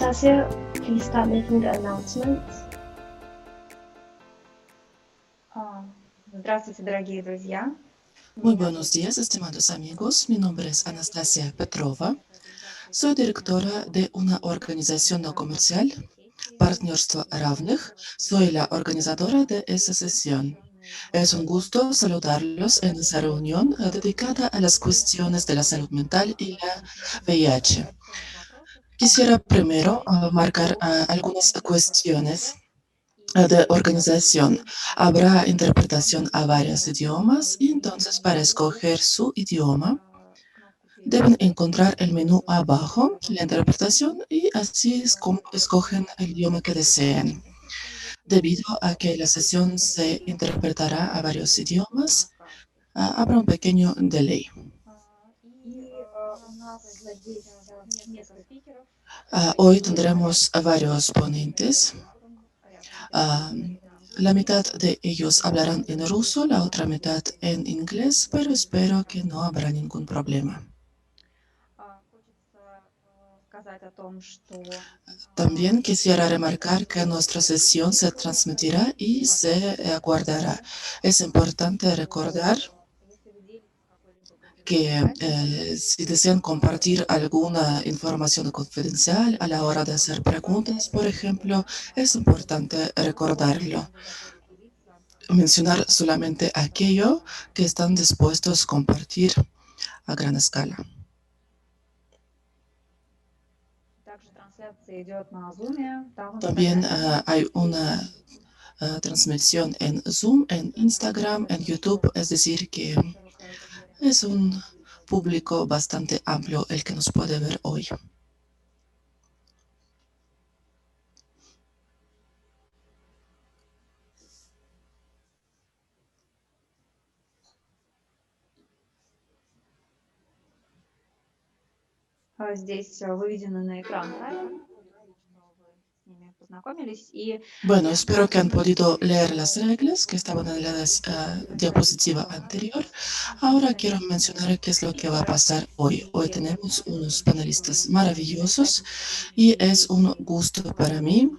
Anastasia, please start making the announcements. Здравствуйте, дорогие друзья. Muy buenos días, estimados amigos. Mi nombre es Anastasia Petrova. Soy directora de una organización no comercial, Партнерство равных. Soy la organizadora de esta sesión. Es un gusto saludarlos en esta reunión dedicada a las cuestiones de la salud mental y la VIH. Quisiera primero marcar algunas cuestiones de organización. Habrá interpretación a varios idiomas y entonces para escoger su idioma deben encontrar el menú abajo, la interpretación, y así es como escogen el idioma que deseen. Debido a que la sesión se interpretará a varios idiomas, habrá un pequeño delay. Hoy tendremos a varios ponentes. La mitad de ellos hablarán en ruso, la otra mitad en inglés, pero espero que no habrá ningún problema. También quisiera remarcar que nuestra sesión se transmitirá y se guardará. Es importante recordar que si desean compartir alguna información confidencial a la hora de hacer preguntas, por ejemplo, es importante recordarlo. Mencionar solamente aquello que están dispuestos a compartir a gran escala. También hay una transmisión en Zoom, en Instagram, en YouTube, es decir, que es un público bastante amplio el que nos puede ver hoy. Здесь выведены на экран правила. Bueno, espero que han podido leer las reglas que estaban en la diapositiva anterior. Ahora quiero mencionar qué es lo que va a pasar hoy. Hoy tenemos unos panelistas maravillosos y es un gusto para mí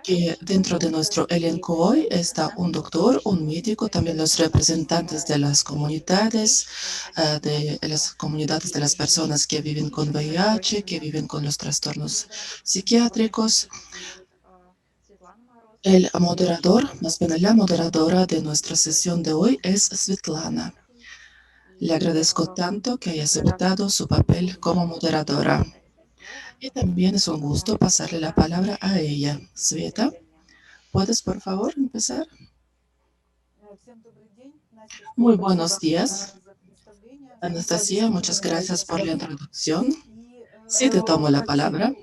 que dentro de nuestro elenco hoy está un doctor, un médico, también los representantes de las comunidades de las personas que viven con VIH, que viven con los trastornos psiquiátricos. El moderador, más bien la moderadora de nuestra sesión de hoy es Svetlana. Le agradezco tanto que haya aceptado su papel como moderadora. Y también es un gusto pasarle la palabra a ella. Sveta, ¿puedes por favor empezar? Muy buenos días. Anastasia, muchas gracias por la introducción. Sí, te tomo la palabra.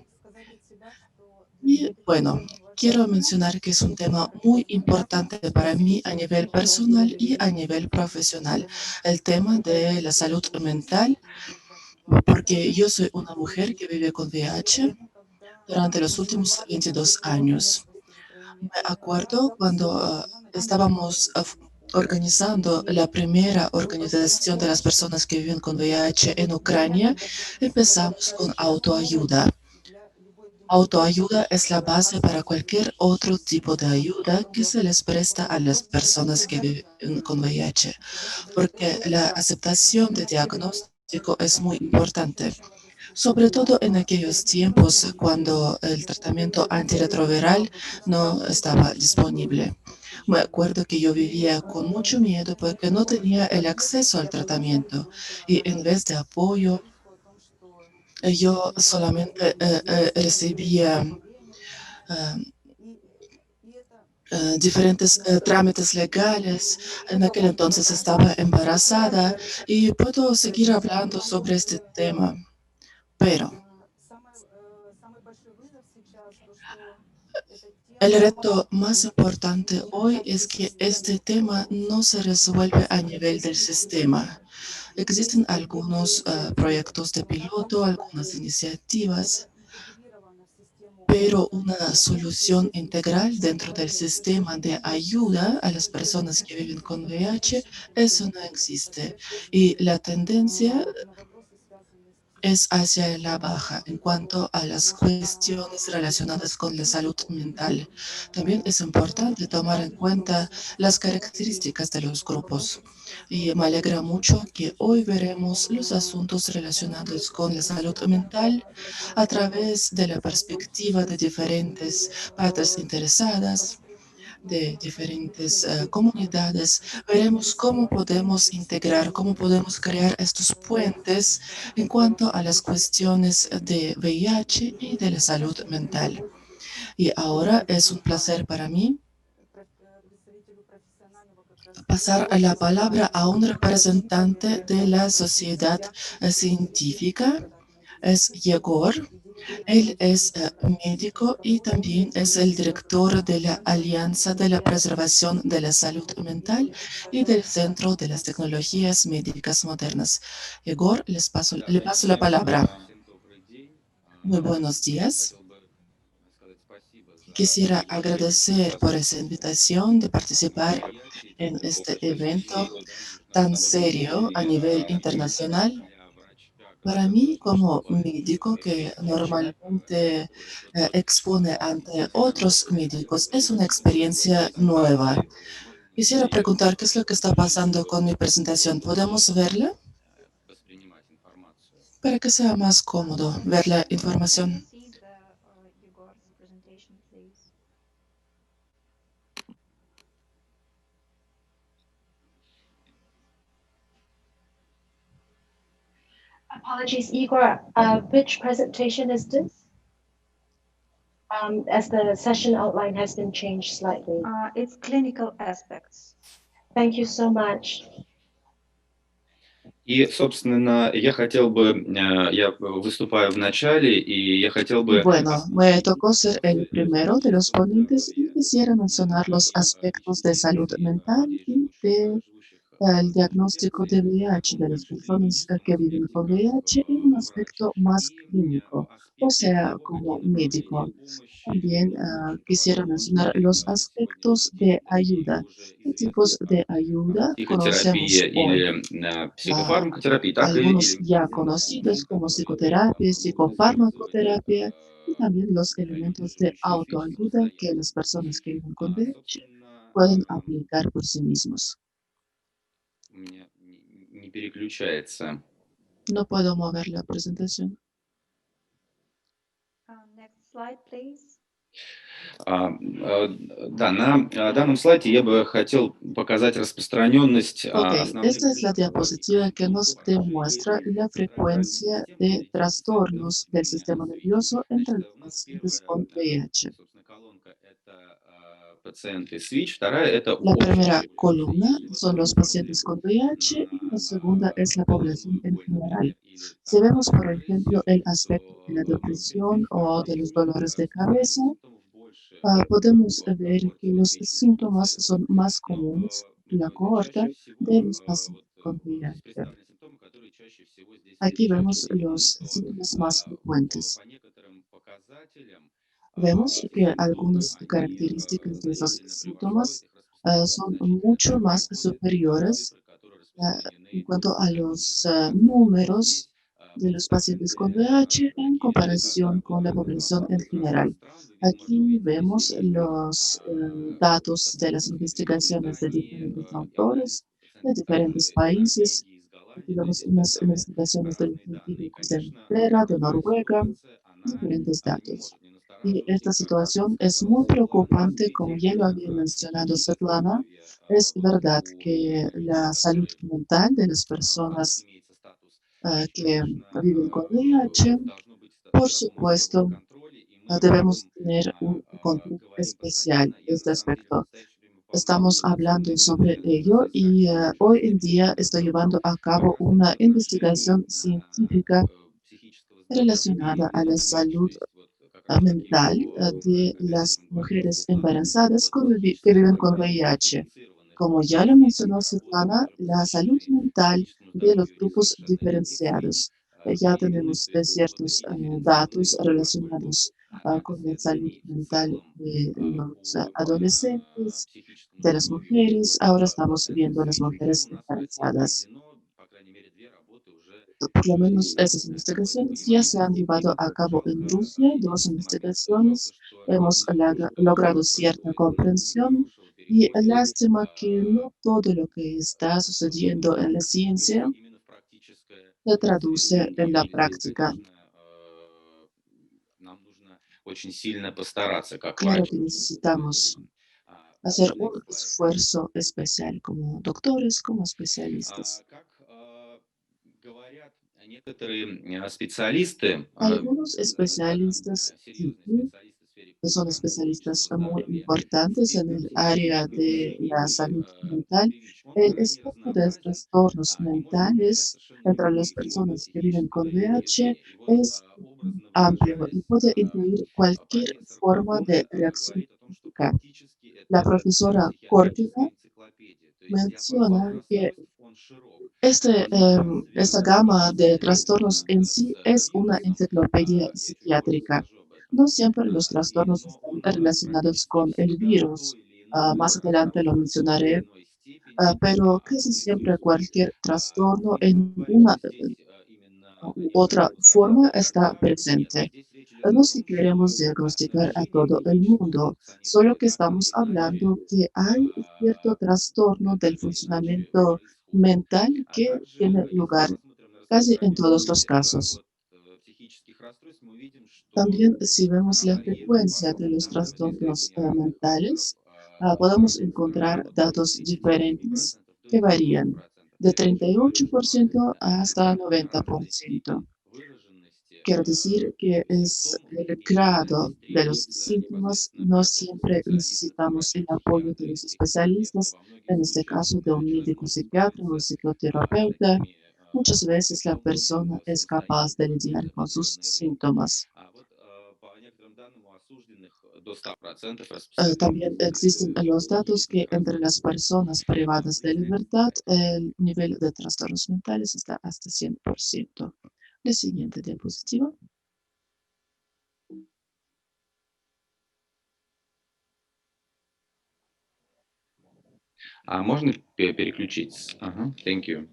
Y bueno, quiero mencionar que es un tema muy importante para mí a nivel personal y a nivel profesional, el tema de la salud mental, porque yo soy una mujer que vive con VIH durante los últimos 22 años. Me acuerdo cuando estábamos organizando la primera organización de las personas que viven con VIH en Ucrania, empezamos con autoayuda. Autoayuda es la base para cualquier otro tipo de ayuda que se les presta a las personas que viven con VIH, porque la aceptación de diagnóstico es muy importante, sobre todo en aquellos tiempos cuando el tratamiento antirretroviral no estaba disponible. Me acuerdo que yo vivía con mucho miedo porque no tenía el acceso al tratamiento y en vez de apoyo, yo solamente recibía diferentes trámites legales. En aquel entonces estaba embarazada y puedo seguir hablando sobre este tema, pero El reto más importante hoy es que este tema no se resuelve a nivel del sistema. Existen algunos proyectos de piloto, algunas iniciativas, pero una solución integral dentro del sistema de ayuda a las personas que viven con VIH, eso no existe. Y la tendencia es hacia la baja en cuanto a las cuestiones relacionadas con la salud mental. También es importante tomar en cuenta las características de los grupos. Y me alegra mucho que hoy veremos los asuntos relacionados con la salud mental a través de la perspectiva de diferentes partes interesadas, de diferentes comunidades. Veremos cómo podemos integrar, cómo podemos crear estos puentes en cuanto a las cuestiones de VIH y de la salud mental. Y ahora es un placer para mí pasar la palabra a un representante de la sociedad científica. Es Yegor. Él es médico y también es el director de la Alianza de la Preservación de la Salud Mental y del Centro de las Tecnologías Médicas Modernas. Igor, le paso la palabra. Muy buenos días. Quisiera agradecer por esa invitación de participar en este evento tan serio a nivel internacional. Para mí, como médico que normalmente expone ante otros médicos, es una experiencia nueva. Quisiera preguntar qué es lo que está pasando con mi presentación. ¿Podemos verla? Para que sea más cómodo ver la Can we información. see Yegor's presentation, please? Apologies, Igor. Which presentation is this? As the session outline has been changed slightly. It's clinical aspects. Thank you so much. И, собственно, я выступаю в начале, и я хотел Y бы bueno, me tocó ser el primero de los ponentes y quisiera mencionar los aspectos de salud mental y de el diagnóstico de VIH de las personas que viven con VIH en un aspecto más clínico, o sea, como médico. También quisiera mencionar los aspectos de ayuda. ¿Qué tipos de ayuda психотерапия conocemos hoy? или Ah, психофармакотерапия, так и algunos ya электронные conocidos como способы psicoterapia, использовать psicofarmacoterapia y también los elementos de регулирующие фичи autoayuda que самостоятельно. las personas que viven con VIH Собственно, pueden aplicar por sí mismos. у меня не переключается. No puedo mover la presentación. Next slide, please. Да, на данном слайде я бы хотел показать распространенность Ok, основных esta es la групп diapositiva que nos demuestra психопатологий la церебральной frecuencia системы de среди trastornos del sistema nervioso entre los Значит, у нас pacientes первая, con VIH. собственно, колонка — это пациенты с ВИЧ, вторая — это La primera общие пользователи. columna Если вы son los посмотрите pacientes con VIH y la segunda es la población en general. или Si там vemos, por ejemplo, депрессию, el aspecto de la то эта depresión o de los информация dolores de cabeza, симптомов больше podemos у ver que алкоголь los терапевтичных síntomas пациентов. son más Но comunes en la cohorta чаще de всего los pacientes con VIH. представлены симптомы, которые чаще всего здесь Aquí встречаются. vemos Мы видим, los что síntomas más frecuentes. по некоторым показателям Vemos que симптомы, algunas они características de esos заявлены превосходят síntomas их распространенность son значительно. mucho más Превосходят superiores цифры, которые en распространены cuanto a среди los психопатов. números Здесь de los pacientes con представлены VIH en другие comparación con la población en разных general. стран. Вы, видимо, это Aquí увидите vemos здесь. los datos de las Пациенты, investigaciones de они diferentes являются autores de пациентами, diferentes которые из países. Норвегии, из Aquí Голландии, то vemos есть это unas самые investigaciones de los разные данные. И, científicos de конечно, Inglaterra, de такая Noruega, ситуация, она diferentes не datos. может не Y настораживать. esta И как situación es сказала muy Светлана, preocupante, como ya lo había mencionado Svetlana. здоровья Es verdad у que людей, la salud которые mental de las personas имеется статус ВИЧ, que конечно, viven con VIH, должно быть por все равно в строгом supuesto, контроле. И мы об debemos этом tener un control говорим especial постоянно. de Я на este самом деле в aspecto. настоящее время Estamos попробую hablando представить sobre один ello y hoy en día estoy llevando a cabo una investigación científica психического здоровья людей, relacionada a la с ВИЧ. То salud есть вот как mental de las mujeres embarazadas que viven con VIH. Como ya lo mencionó Svetlana, la salud mental de los grupos diferenciados. Ya tenemos ciertos datos relacionados con la salud mental de los adolescentes, de las mujeres. Ahora estamos viendo a las mujeres embarazadas. Por lo menos esas investigaciones ya se han llevado a cabo en Rusia, dos investigaciones. Hemos logrado cierta comprensión y lástima que no todo lo que está sucediendo en la ciencia se traduce en la práctica. Нам нужно очень сильно постараться, как Claro врач. que necesitamos hacer un esfuerzo especial como doctores, como especialistas. Как говорят некоторые специалисты, Algunos especialistas серьезные dicen специалисты в сфере que son психологии, especialistas психического muy здоровья, importantes en el действует área de la повышение salud mental. ВИЧ. Он El крайне espectro de разнообразен trastornos и может включать mentales совершенно entre любые las формы personas que viven психического con взаимодействия. VIH И вот es образно amplio y выражаясь, puede incluir cualquier профессор forma de Коркин reacción говорит о том, что física. практически La это profesora Korkina психиатрическая энциклопедия. То есть диапазон menciona que расстройств, он широк. Он esta связан gama de trastornos непосредственно en с sí es una вирусом. enciclopedia Я чуть позже psiquiátrica. скажу об этом. No siempre los trastornos Но están он relacionados практически con el всегда в virus. той или иной Más форме adelante lo и в той или mencionaré, иной степени pero casi siempre манифестируется. cualquier trastorno Мы en говорим una здесь именно о u otra некоторых forma казалось está проявлениях. Нет, presente. здесь речь идет о No si том, queremos что diagnosticar a нарушение todo el клинического mundo, solo функционирования que как estamos и hablando иначе que hay cierto trastorno del так или иначе funcionamiento происходит. mental А que также, tiene если мы lugar посмотрим на casi en todos распространенность los casos. психических расстройств, мы увидим, что También, si vemos она la варьирует frecuencia по de los там, где trastornos требования разных факторов. mentales, podemos encontrar От datos diferentes 37% до que varían 90%. de Это очень большой рост. 38% hasta Разной 90%. степени выраженности Quiero decir que es симптомов el и grado здесь de los требуется síntomas. непосредственно No поддержка siempre специалистов, necesitamos el apoyo de врача-психиатра los и психотерапевта. especialistas, Во многих en este случаях caso de un человек médico может psiquiatra o un справиться с psicoterapeuta. такими Muchas veces la симптомами persona es capaz самостоятельно de через lidiar con sus определенное время. síntomas. По некоторым данным у осужденных до 100% También existen los datos que психических entre расстройств. las personas privadas de libertad el nivel de trastornos mentales está hasta 100%. La siguiente diapositiva. Можно переключиться? Ага, thank you.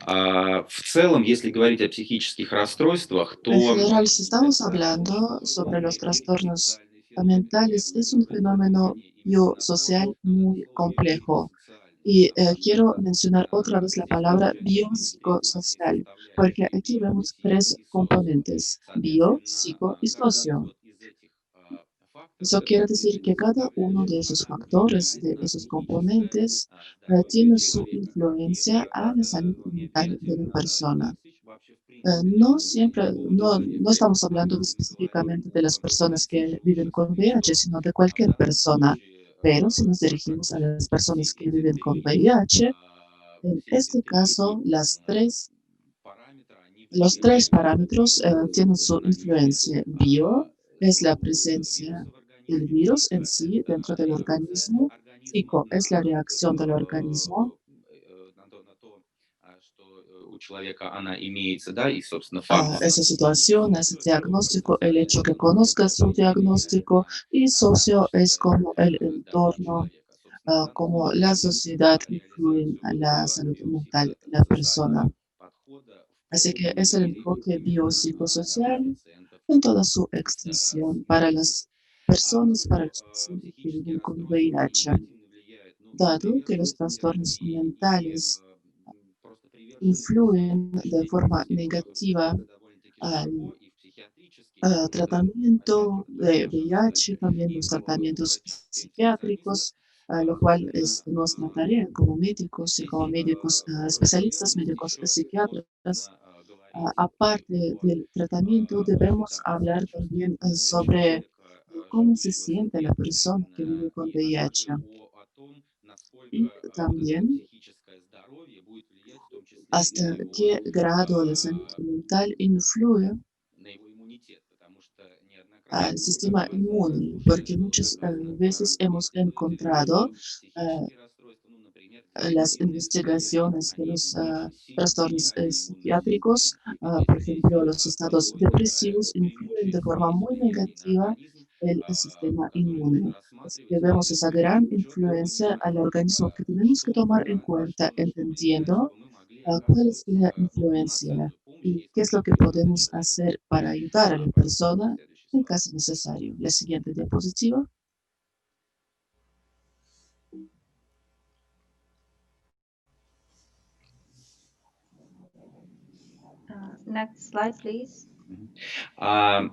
В целом, если говорить о психических расстройствах, En то general, si estamos это очень hablando sobre los сложный и trastornos социальный феномен, mentales, es un требующий fenómeno исследования именно по biosocial muy условиям complejo. психосоциальным, Y потому quiero что mencionar otra vez la здесь palabra включаются такие трехразные biopsicosocial, porque составляющие aquí био, vemos психо tres и социо. componentes, bio, Соответственно, psico y каждый socio. вот из этих факторов, Eso quiere каждая из decir que этих cada uno de составляющих, esos она factores, влияет de на esos психическое componentes, здоровье tiene su человека. И influencia a la это salud не mental de la обязательно persona. достичь вообще в принципе No лечения. siempre, no estamos hablando específicamente de las personas que viven Случаях con VIH, еще sino de в cualquier данном persona. случае Pero si nos как dirigimos a раз las все personas que эти viven con три VIH, en все эти este три caso, параметра, они los tres влияют на parámetros tienen психическое su наличие influencia. Bio es la самого presencia вируса в del организме, virus en психо– sí это dentro del реакция organismo. организма Psico es la reacción del organismo. на то, что у человека она имеется, да, и, собственно, факт Esa имеется situación, ese diagnóstico, el hecho que соответственно, conozca su влияет diagnóstico на y socio es психическое como el здоровье entorno, человека. Собственно, в данном como la случае sociedad influye реализацию a вот la этого salud mental de la persona. биопсихосоциального подхода в Así que полной es el мере enfoque видно для biopsicosocial пациентов en toda su с extensión para ВИЧ. las personas, para Поскольку los pacientes que психические viven con расстройства, они VIH, негативно влияют, ну, dado que los приветствовать trastornos и mentales просто приверженцы influyen de forma лечения negativa это довольно-таки al широко, и в психиатрических, и в tratamiento de VIH, психосоциальных, también и los у tratamientos врачей, специалистов, psiquiátricos, lo cual es собственно, nuestra tarea como médicos y здесь como médicos especialistas, необходимо médicos еще psiquiatras. косвенно говорить и Aparte о del tratamiento, debemos hablar ситуации también sobre человека, cómo se живущего с siente la ВИЧ, persona que vive con и, а также VIH. о том, насколько Y вот это вот también психическое здоровье будет влиять в том числе и hasta qué grado la salud mental influye на его иммунитет, потому что al sistema inmune, porque muchas veces hemos encontrado ah, las investigaciones que los trastornos psiquiátricos, por ejemplo, los estados depresivos, influyen de forma muy negativa el sistema inmune. Así que vemos esa gran influencia al organismo que tenemos que tomar en cuenta, entendiendo cuál es la influencia y qué es lo que podemos hacer para ayudar a la persona en caso necesario. La siguiente diapositiva. Next slide, please. А,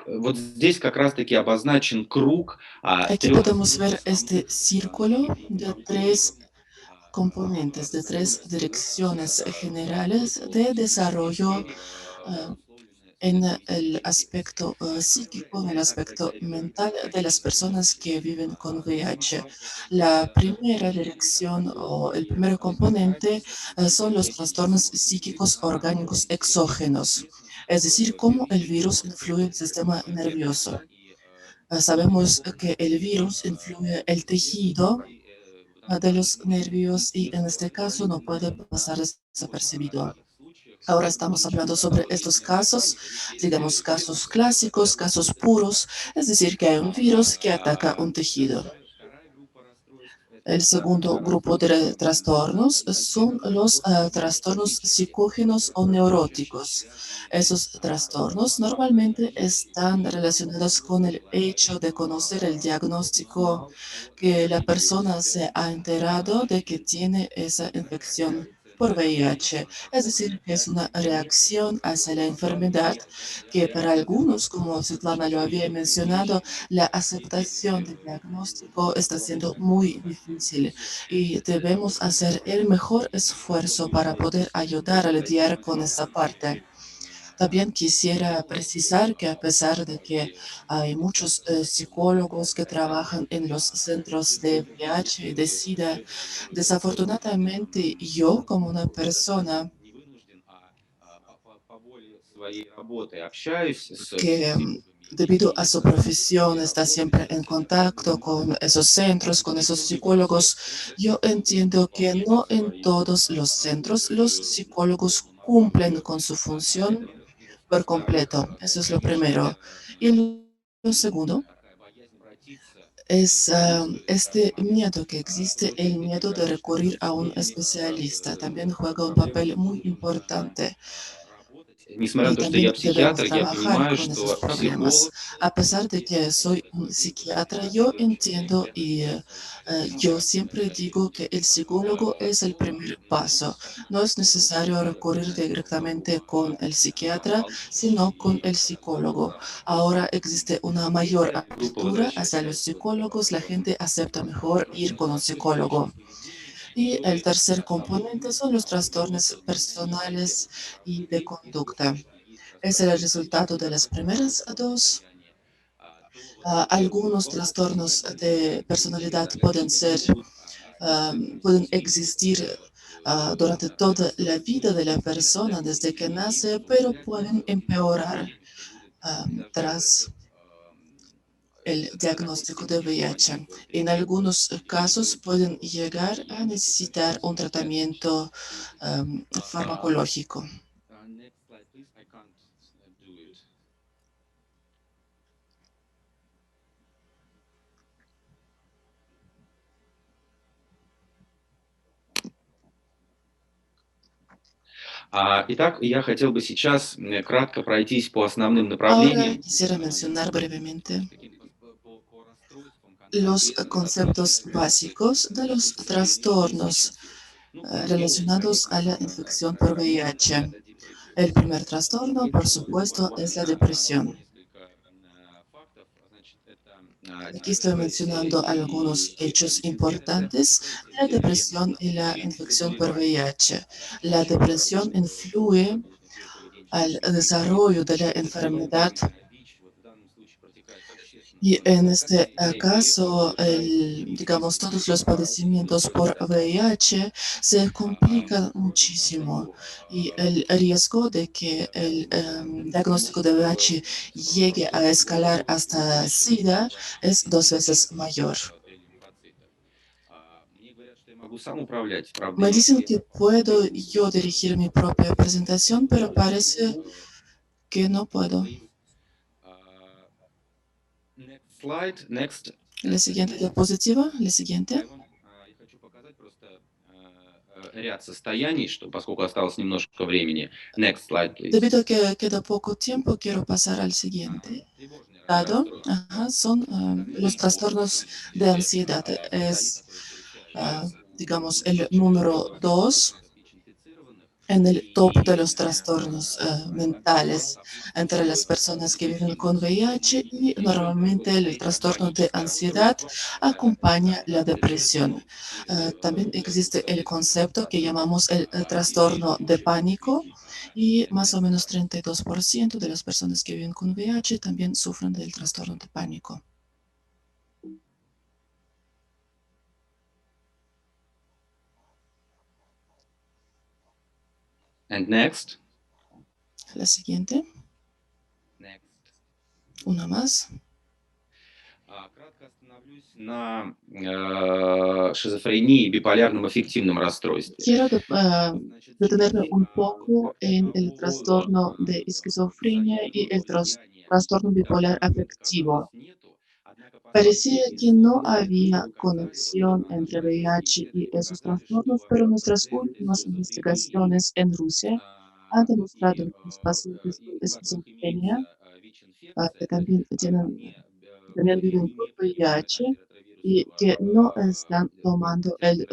Вот здесь как раз-таки обозначен круг Aquí трех podemos ver este círculo de tres componentes, de tres direcciones generales de desarrollo ah, en el aspecto psíquico, en el aspecto mental de las personas que viven con VIH. La primera dirección o el primer componente son los trastornos psíquicos orgánicos exógenos, es decir, cómo el virus influye en el sistema nervioso. Sabemos que el virus influye el tejido de los nervios y en este caso no puede pasar desapercibido. Ahora estamos hablando sobre estos casos, digamos casos clásicos, casos puros, es decir, que hay un virus que ataca un tejido. El segundo grupo de trastornos son los trastornos psicógenos o neuróticos. Esos trastornos normalmente están relacionados con el hecho de conocer el diagnóstico, que la persona se ha enterado de que tiene esa infección por VIH, es decir, que es una reacción hacia la enfermedad que para algunos, como Svetlana lo había mencionado, la aceptación del diagnóstico está siendo muy difícil y debemos hacer el mejor esfuerzo para poder ayudar a lidiar con esa parte. También quisiera precisar que a pesar de que hay muchos psicólogos que trabajan en los centros de VIH y de SIDA, desafortunadamente yo como una persona своей работы общаюсь que с debido a su profesión está siempre en contacto con esos centros, con esos psicólogos. Yo entiendo que no en todos los centros los psicólogos cumplen con su función por completo. Eso es lo primero. Y lo segundo es este miedo que existe, el miedo de recurrir a un especialista. También juega un papel muy importante. Несмотря на Y то, что я también debemos психиатр, я trabajar понимаю, con esos что problemas. психолог A pesar de que soy un psiquiatra, yo entiendo y yo siempre digo que el psicólogo es el primer paso. No es necesario recurrir directamente con el psiquiatra, sino con el psicólogo. Ahora existe una mayor группа apertura hacia los возвращается psicólogos, la gente acepta mejor ir con un psicólogo. Y el tercer componente son los trastornos personales y de conducta. Es el resultado de las primeras dos. Algunos trastornos de personalidad pueden ser, pueden existir durante toda la vida de la persona desde que nace, pero pueden empeorar tras el diagnóstico de VIH. En algunos casos pueden llegar a necesitar un tratamiento farmacológico. Next slide, please. I can't do it. Итак, я хотел бы сейчас кратко пройтись по основным Ahora направлениям. quisiera mencionar brevemente Таким по расстройствам los контактных лиц, conceptos básicos de los trastornos ну, по-простому скажу, relacionados a la infección por VIH. это El депрессия. primer trastorno, por supuesto, es la depresión. Несколько фактов, значит, это Aquí estoy mencionando algunos hechos importantes de la depresión y la infección por VIH. La depresión influye al desarrollo de la enfermedad Y en este caso, digamos, todos los padecimientos por VIH se complican muchísimo y el riesgo de que el diagnóstico de VIH llegue a escalar hasta SIDA es 2 veces mayor. Me dicen que puedo yo dirigir mi propia presentación, pero parece que no puedo. La siguiente diapositiva, la siguiente. Я хочу показать просто ряд состояний, что, поскольку осталось немножко времени. Next slide, please. Debido a que queda poco tiempo, quiero pasar al siguiente. Тревожные Dado, расстройства. son los trastornos de ansiedad. Es, digamos, el número 2 en el top de los trastornos mentales entre las personas que viven con VIH y normalmente el trastorno de ansiedad acompaña la depresión. También existe el concepto que llamamos el trastorno de pánico y más o menos 32% de las personas que viven con VIH también sufren del trastorno de pánico. And next. La siguiente. Next. Una más. Кратко остановлюсь на шизофрении и биполярном аффективном расстройстве. Quiero detenerme un poco en el trastorno de esquizofrenia y el trastorno bipolar afectivo. Parecía que no había conexión entre VIH y esos trastornos, pero nuestras últimas investigaciones en Rusia han demostrado que los pacientes con esquizofrenia, que también viven con VIH y que no están tomando el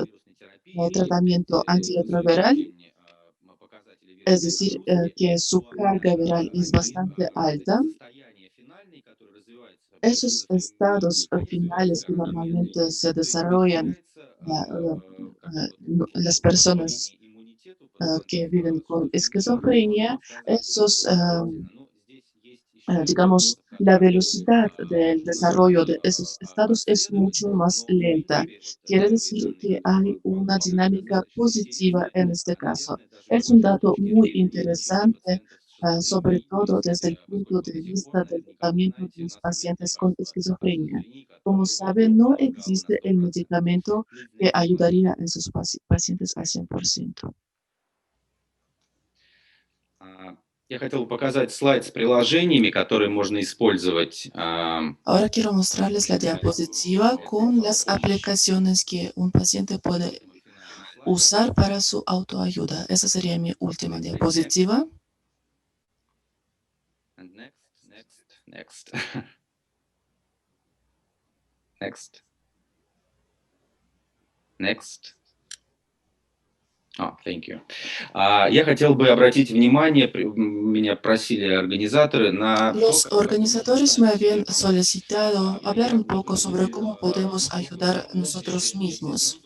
tratamiento antirretroviral, es decir, que su carga viral es bastante alta. Esos estados finales que normalmente se desarrollan las personas que viven con esquizofrenia, digamos, la velocidad del desarrollo de esos estados es mucho más lenta. Quiere decir que hay una dinámica positiva en este caso. Es un dato muy interesante, sobre todo desde el punto de vista del tratamiento de los pacientes con esquizofrenia. Como saben, no existe el medicamento que ayudaría a esos pacientes al 100%. Я хотел показать слайд с приложениями, которые можно использовать. Ahora quiero mostrarles la diapositiva con las aplicaciones que un paciente puede usar para su autoayuda. Esa sería mi última diapositiva. And next. Next. Thank you. Я хотел бы обратить внимание, меня просили организаторы на... Los organizadores me habían solicitado hablar un poco sobre cómo podemos ayudar nosotros mismos.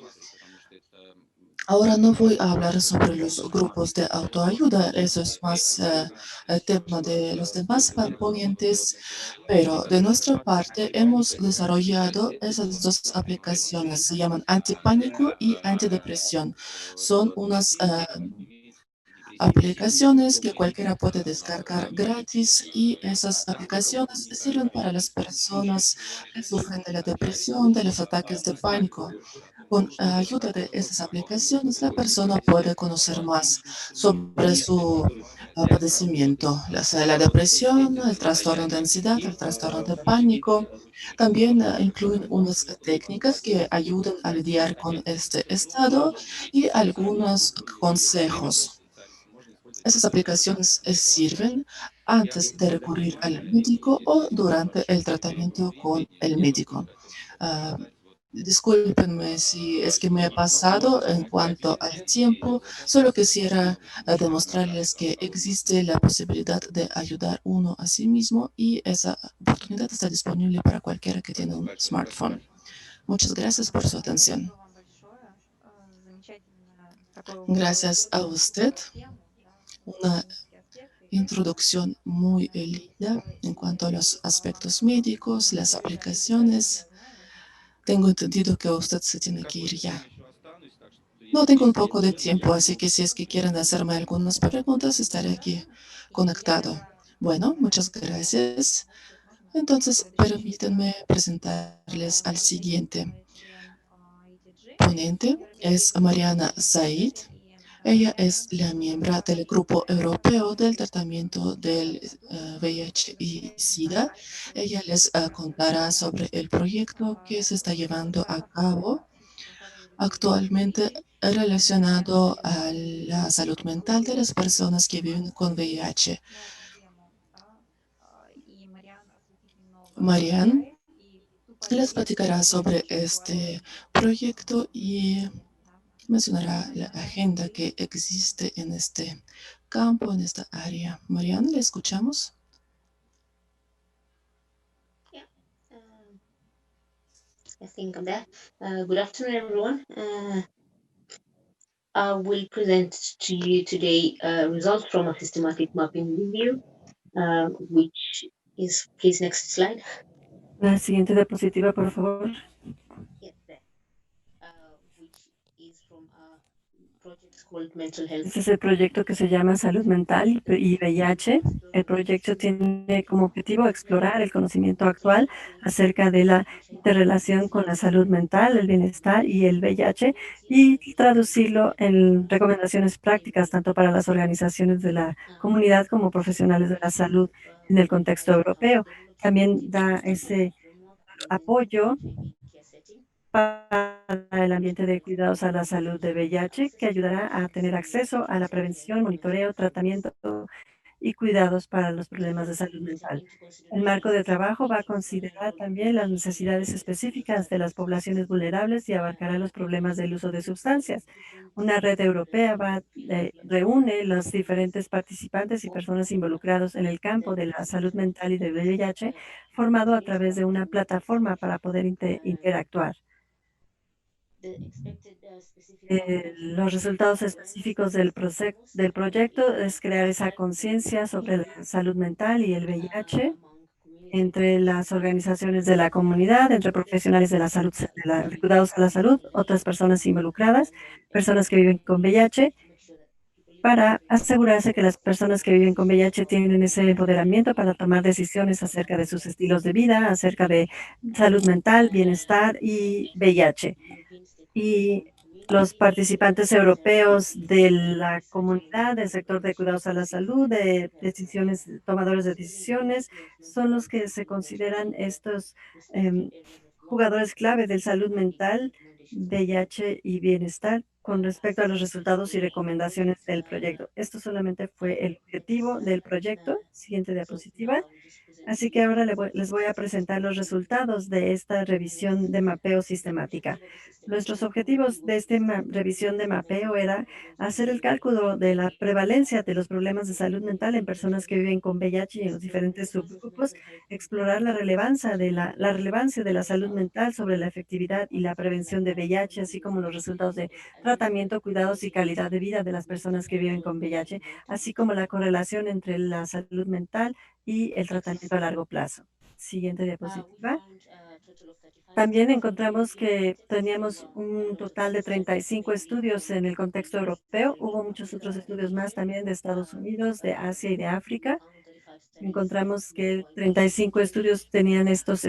Ahora no voy a hablar sobre los grupos de autoayuda, eso es más el tema de los demás ponentes, pero de nuestra parte hemos desarrollado esas dos aplicaciones, se llaman antipánico y antidepresión. Son unas aplicaciones que cualquiera puede descargar gratis y esas aplicaciones sirven para las personas que sufren de la depresión, de los ataques de pánico. Con ayuda de esas aplicaciones, la persona puede conocer más sobre su padecimiento, ya sea la depresión, el trastorno de ansiedad, el trastorno de pánico. También incluyen unas técnicas que ayudan a lidiar con este estado y algunos consejos. Esas aplicaciones sirven antes de recurrir al médico o durante el tratamiento con el médico. Discúlpenme si es que me he pasado en cuanto al tiempo, solo quisiera demostrarles que existe la posibilidad de ayudar uno a sí mismo y esa oportunidad está disponible para cualquiera que tiene un smartphone. Muchas gracias por su atención. Gracias a usted. Una introducción muy linda en cuanto a los aspectos médicos, las aplicaciones. Tengo entendido que usted se tiene que ir ya. No tengo un poco de tiempo, así que si es que quieren hacerme algunas preguntas, estaré aquí conectado. Bueno, muchas gracias. Entonces, permítanme presentarles al siguiente ponente. Es Mariana Said. Ella es la miembro del Grupo Europeo del Tratamiento del VIH y SIDA. Ella les contará sobre el proyecto que se está llevando a cabo actualmente relacionado a la salud mental de las personas que viven con VIH. Marianne les platicará sobre este proyecto y mencionará la agenda que existe en este campo, en esta área. Marianne, ¿le escuchamos? I think I'm there. Good afternoon, everyone. I will present to you today results from a systematic mapping review, which is, please, next slide. La siguiente diapositiva, por favor. Yes, there. Which is from a project called Mental Health. Este es el proyecto que se llama Salud Mental y VIH. El proyecto tiene como objetivo explorar el conocimiento actual acerca de la interrelación con la salud mental, el bienestar y el VIH y traducirlo en recomendaciones prácticas tanto para las organizaciones de la comunidad como profesionales de la salud en el contexto europeo. También da ese apoyo para el ambiente de cuidados a la salud de VIH, que ayudará a tener acceso a la prevención, monitoreo, tratamiento y cuidados para los problemas de salud mental. El marco de trabajo va a considerar también las necesidades específicas de las poblaciones vulnerables y abarcará los problemas del uso de sustancias. Una red europea reúne los diferentes participantes y personas involucrados en el campo de la salud mental y del VIH, formado a través de una plataforma para poder interactuar. Los resultados específicos del proyecto es crear esa conciencia sobre la salud mental y el VIH entre las organizaciones de la comunidad, entre profesionales de la salud, de cuidados a la salud, otras personas involucradas, personas que viven con VIH, para asegurarse que las personas que viven con VIH tienen ese empoderamiento para tomar decisiones acerca de sus estilos de vida, acerca de salud mental, bienestar y VIH. Y los participantes europeos de la comunidad, del sector de cuidados a la salud, de tomadores de decisiones, son los que se consideran estos jugadores clave de salud mental, VIH y bienestar con respecto a los resultados y recomendaciones del proyecto. Esto solamente fue el objetivo del proyecto. Siguiente diapositiva. Así que ahora les voy a presentar los resultados de esta revisión de mapeo sistemática. Nuestros objetivos de esta revisión de mapeo era hacer el cálculo de la prevalencia de los problemas de salud mental en personas que viven con VIH y en los diferentes subgrupos, explorar la relevancia de la salud mental sobre la efectividad y la prevención de VIH, así como los resultados de tratamiento, cuidados y calidad de vida de las personas que viven con VIH, así como la correlación entre la salud mental y el tratamiento a largo plazo. Siguiente diapositiva. También encontramos que teníamos un total de 35 estudios en el contexto europeo. Hubo muchos otros estudios más también de Estados Unidos, de Asia y de África. Encontramos que 35 estudios tenían estos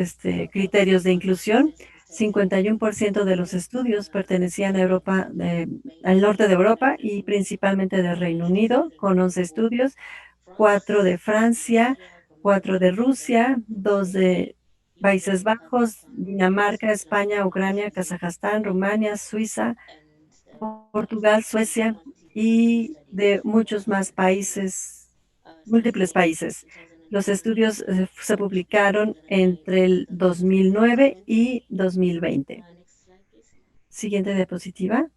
criterios de inclusión. 51% de los estudios pertenecían a Europa, al norte de Europa y principalmente del Reino Unido, con 11 estudios, 4 de Francia, 4 de Rusia, 2 de Países Bajos, Dinamarca, España, Ucrania, Kazajstán, Rumania, Suiza, Portugal, Suecia y de muchos más países, múltiples países. Los estudios se publicaron entre el 2009 y 2020. Siguiente diapositiva.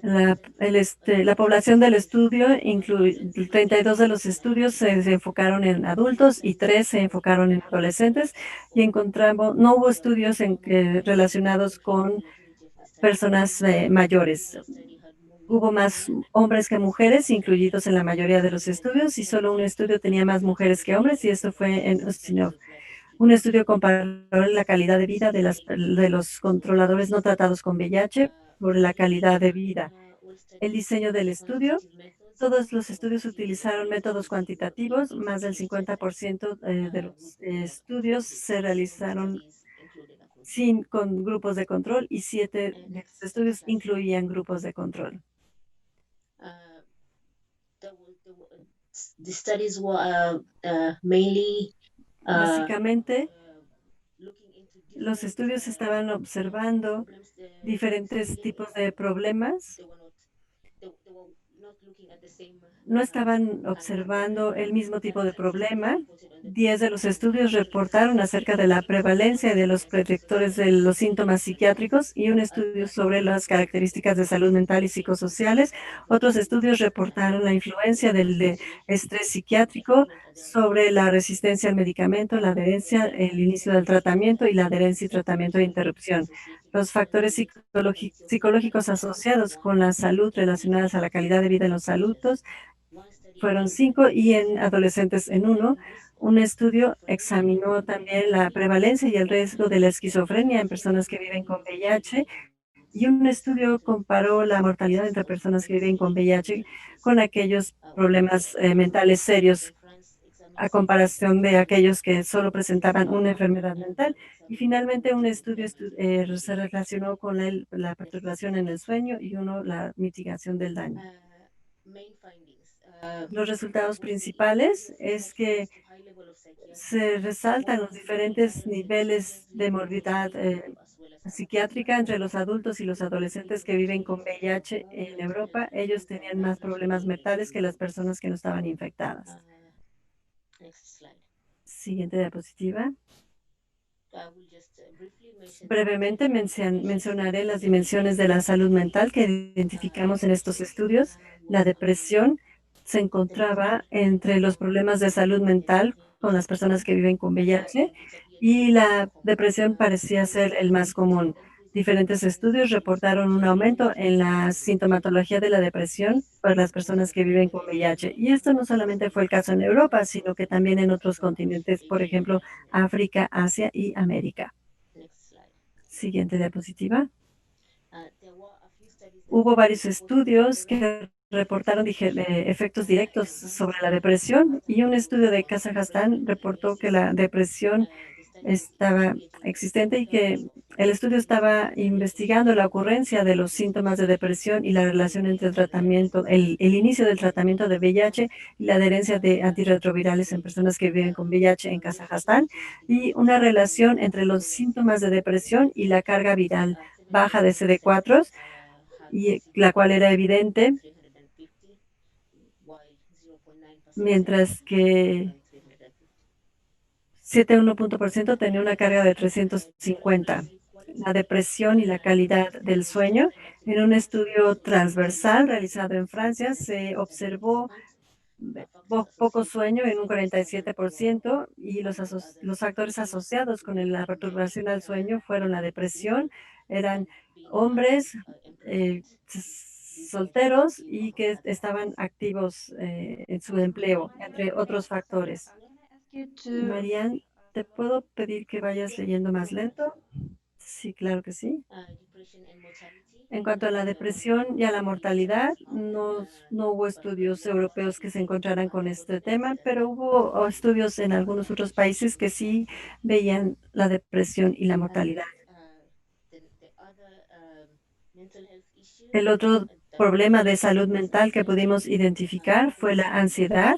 La población del estudio incluye 32 de los estudios se enfocaron en adultos y 3 se enfocaron en adolescentes y no hubo estudios relacionados con personas mayores. hubo más hombres que mujeres incluidos en la mayoría de los estudios y solo un estudio tenía más mujeres que hombres y esto fue en Ustinov. Un estudio comparó la calidad de vida de los controladores no tratados con VIH por la calidad de vida. El diseño del estudio. Todos los estudios utilizaron métodos cuantitativos, más del 50% de los estudios se realizaron con grupos de control y 7 de los estudios incluían grupos de control. The studies were mainly Básicamente, los estudios estaban observando diferentes tipos de problemas. No estaban observando el mismo tipo de problema. 10 de los estudios reportaron acerca de la prevalencia de los predictores de los síntomas psiquiátricos y un estudio sobre las características de salud mental y psicosociales. Otros estudios reportaron la influencia del estrés psiquiátrico sobre la resistencia al medicamento, la adherencia, el inicio del tratamiento y la adherencia y tratamiento de interrupción. Los factores psicológicos asociados con la salud relacionados a la calidad de vida en los adultos fueron 5 y en adolescentes en 1. Un estudio examinó también la prevalencia y el riesgo de la esquizofrenia en personas que viven con VIH y un estudio comparó la mortalidad entre personas que viven con VIH con aquellos problemas mentales serios a comparación de aquellos que solo presentaban una enfermedad mental. Y finalmente un estudio se relacionó con la perturbación en el sueño y uno la mitigación del daño. Los resultados principales es que se resaltan los diferentes niveles de morbidad psiquiátrica entre los adultos y los adolescentes que viven con VIH en Europa. Ellos tenían más problemas mentales que las personas que no estaban infectadas. Siguiente diapositiva. Brevemente mencionaré las dimensiones de la salud mental que identificamos en estos estudios. La depresión se encontraba entre los problemas de salud mental con las personas que viven con VIH y la depresión parecía ser el más común. Diferentes estudios reportaron un aumento en la sintomatología de la depresión para las personas que viven con VIH. Y esto no solamente fue el caso en Europa, sino que también en otros continentes, por ejemplo, África, Asia y América. Siguiente diapositiva. Hubo varios estudios que reportaron efectos directos sobre la depresión y un estudio de Kazajstán reportó que la depresión estaba existente y que el estudio estaba investigando la ocurrencia de los síntomas de depresión y la relación entre el tratamiento, el inicio del tratamiento de VIH y la adherencia de antirretrovirales en personas que viven con VIH en Kazajstán y una relación entre los síntomas de depresión y la carga viral baja de CD4, y la cual era evidente, mientras que 7,1% tenía una carga de 350. La depresión y la calidad del sueño. En un estudio transversal realizado en Francia, se observó poco sueño en un 47% y los factores asociados con la perturbación al sueño fueron la depresión, eran hombres solteros y que estaban activos en su empleo, entre otros factores. Marian, ¿te puedo pedir que vayas leyendo más lento? Sí, claro que sí. En cuanto a la depresión y a la mortalidad, no hubo estudios europeos que se encontraran con este tema, pero hubo estudios en algunos otros países que sí veían la depresión y la mortalidad. El otro problema de salud mental que pudimos identificar fue la ansiedad.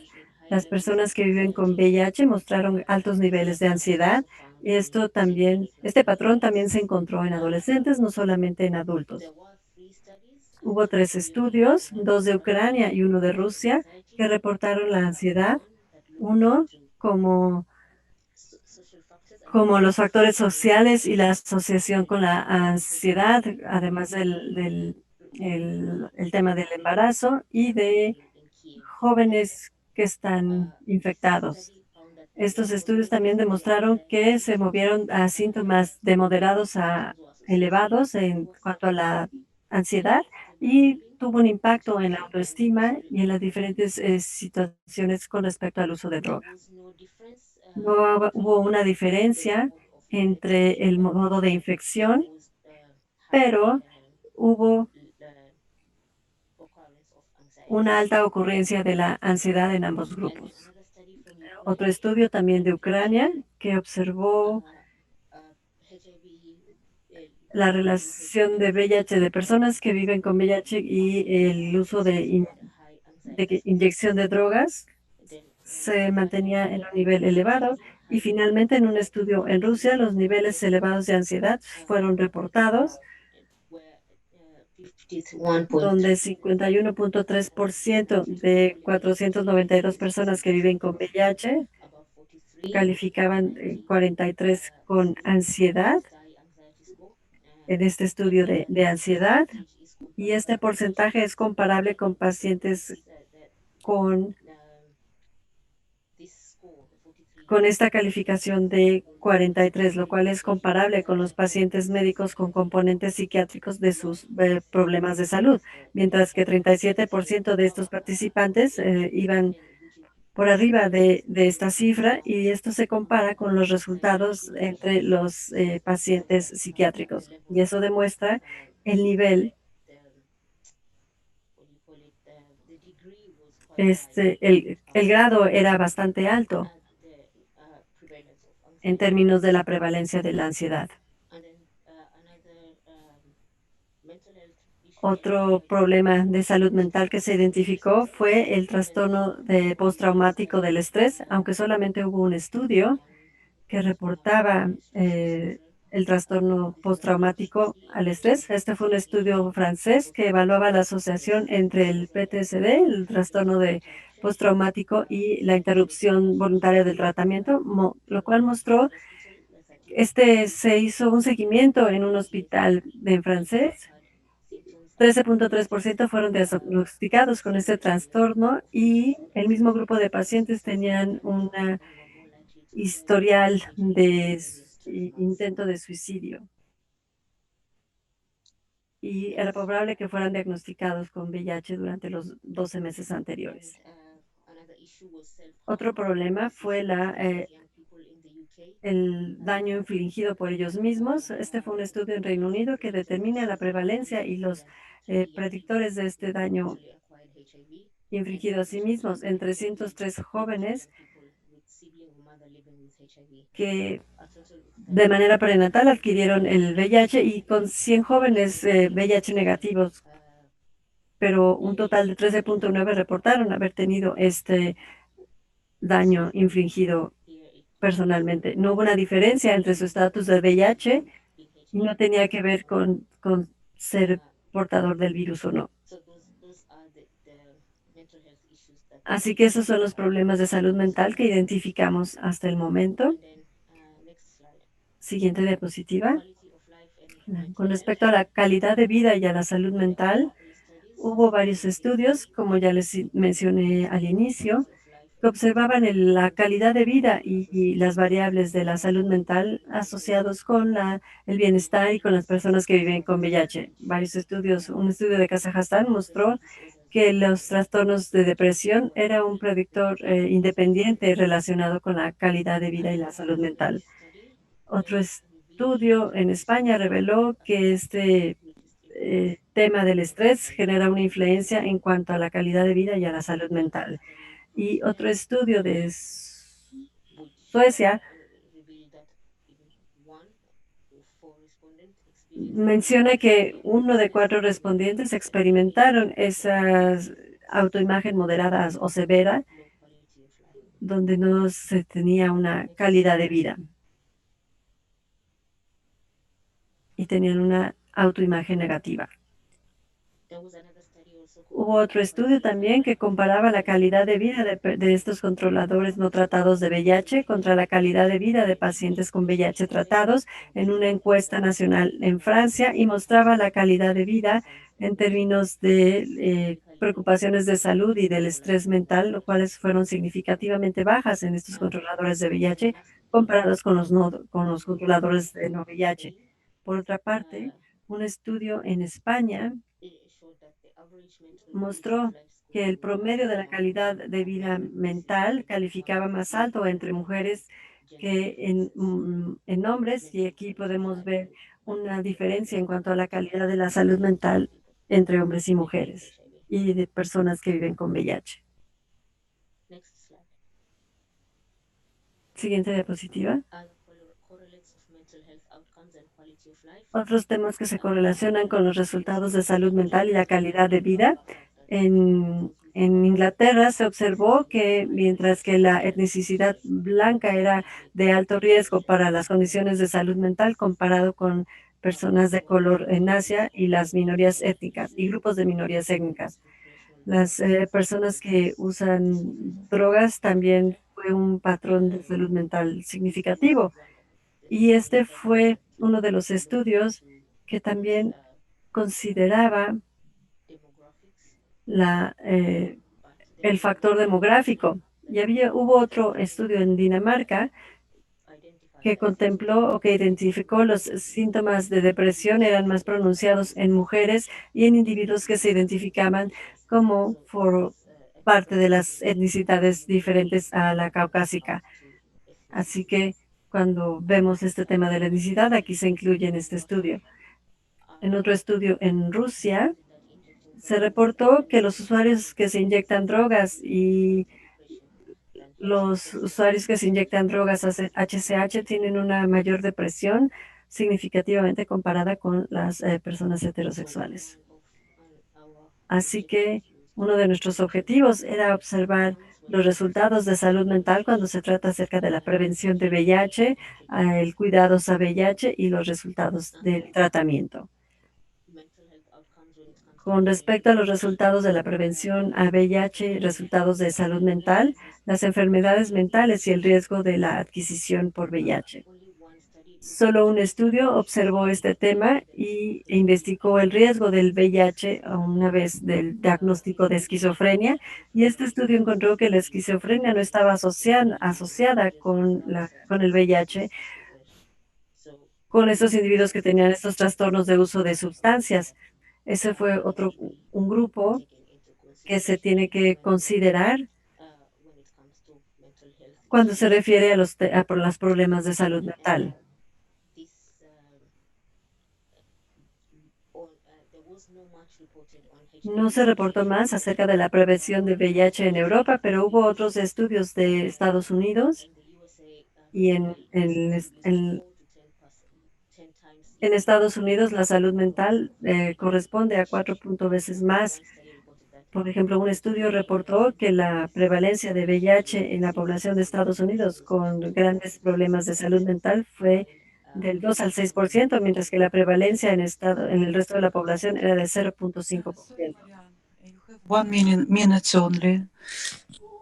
Las personas que viven con VIH mostraron altos niveles de ansiedad. Este patrón también se encontró en adolescentes, no solamente en adultos. Hubo 3 estudios, 2 de Ucrania y 1 de Rusia, que reportaron la ansiedad. Uno como los factores sociales y la asociación con la ansiedad, además del tema del embarazo y de jóvenes que están infectados. Estos estudios también demostraron que se movieron a síntomas de moderados a elevados en cuanto a la ansiedad y tuvo un impacto en la autoestima y en las diferentes situaciones con respecto al uso de drogas. No hubo una diferencia entre el modo de infección, pero hubo una alta ocurrencia de la ansiedad en ambos grupos. Otro estudio también de Ucrania que observó la relación de VIH de personas que viven con VIH y el uso de inyección de drogas se mantenía en un nivel elevado y finalmente en un estudio en Rusia los niveles elevados de ansiedad fueron reportados donde 51.3% de 492 personas que viven con VIH calificaban 43 con ansiedad en este estudio de ansiedad y este porcentaje es comparable con pacientes con esta calificación de 43, lo cual es comparable con los pacientes médicos con componentes psiquiátricos de sus problemas de salud, mientras que 37% de estos participantes iban por arriba de esta cifra y esto se compara con los resultados entre los pacientes psiquiátricos. Y eso demuestra el nivel, el grado era bastante alto en términos de la prevalencia de la ansiedad. Otro problema de salud mental que se identificó fue el trastorno postraumático del estrés, aunque solamente hubo un estudio que reportaba el trastorno postraumático al estrés. Este fue un estudio francés que evaluaba la asociación entre el PTSD, el trastorno postraumático, y la interrupción voluntaria del tratamiento, lo cual mostró, se hizo un seguimiento en un hospital en francés. 13.3% fueron diagnosticados con este trastorno y el mismo grupo de pacientes tenían una historial de intento de suicidio. Y era probable que fueran diagnosticados con VIH durante los 12 meses anteriores. Otro problema fue el daño infligido por ellos mismos. Este fue un estudio en Reino Unido que determina la prevalencia y los predictores de este daño infligido a sí mismos en 303 jóvenes que de manera prenatal adquirieron el VIH y con 100 jóvenes VIH negativos, pero un total de 13.9 reportaron haber tenido este daño infligido personalmente. No hubo una diferencia entre su estatus de VIH y no tenía que ver con ser portador del virus o no. Así que esos son los problemas de salud mental que identificamos hasta el momento. Siguiente diapositiva. Con respecto a la calidad de vida y a la salud mental, hubo varios estudios, como ya les mencioné al inicio, que observaban la calidad de vida y las variables de la salud mental asociados con el bienestar y con las personas que viven con VIH. Varios estudios, un estudio de Kazajstán mostró que los trastornos de depresión era un predictor independiente relacionado con la calidad de vida y la salud mental. Otro estudio en España reveló que este tema del estrés genera una influencia en cuanto a la calidad de vida y a la salud mental. Y otro estudio de Suecia menciona que 1 de 4 respondientes experimentaron esa autoimagen moderada o severa, donde no se tenía una calidad de vida y tenían una autoimagen negativa. Hubo otro estudio también que comparaba la calidad de vida de estos controladores no tratados de VIH contra la calidad de vida de pacientes con VIH tratados en una encuesta nacional en Francia y mostraba la calidad de vida en términos de preocupaciones de salud y del estrés mental, lo cuales fueron significativamente bajas en estos controladores de VIH comparados con los controladores de no VIH. Por otra parte, un estudio en España mostró que el promedio de la calidad de vida mental calificaba más alto entre mujeres que en hombres, y aquí podemos ver una diferencia en cuanto a la calidad de la salud mental entre hombres y mujeres y de personas que viven con VIH. Next slide. Siguiente diapositiva. Other correlates of mental health outcomes and quality of life. Otros temas que se correlacionan con los resultados de salud mental y la calidad de vida. En Inglaterra se observó que mientras que la etnicidad blanca era de alto riesgo para las condiciones de salud mental comparado con personas de color en Asia y las minorías étnicas y grupos de minorías étnicas. Las personas que usan drogas también fue un patrón de salud mental significativo. Y este fue uno de los estudios que también consideraba el factor demográfico. Y hubo otro estudio en Dinamarca que contempló o que identificó los síntomas de depresión eran más pronunciados en mujeres y en individuos que se identificaban como por parte de las etnicidades diferentes a la caucásica. Así que cuando vemos este tema de la etnicidad, aquí se incluye en este estudio. En otro estudio en Rusia, se reportó que los usuarios que se inyectan drogas y los usuarios que se inyectan drogas HCH tienen una mayor depresión significativamente comparada con las personas heterosexuales. Así que uno de nuestros objetivos era observar los resultados de salud mental cuando se trata acerca de la prevención de VIH, el cuidado a VIH y los resultados del tratamiento. Con respecto a los resultados de la prevención a VIH y resultados de salud mental, las enfermedades mentales y el riesgo de la adquisición por VIH. Solo un estudio observó este tema e investigó el riesgo del VIH una vez del diagnóstico de esquizofrenia, y este estudio encontró que la esquizofrenia no estaba asociada con el VIH, con estos individuos que tenían estos trastornos de uso de sustancias. Ese fue un grupo que se tiene que considerar cuando se refiere a los problemas de salud mental. No se reportó más acerca de la prevención de VIH en Europa, pero hubo otros estudios de Estados Unidos y en Estados Unidos la salud mental corresponde a 4 veces más. Por ejemplo, un estudio reportó que la prevalencia de VIH en la población de Estados Unidos con grandes problemas de salud mental fue del 2 al 6%, mientras que la prevalencia en el resto de la población era de 0.5%. 1 minute only.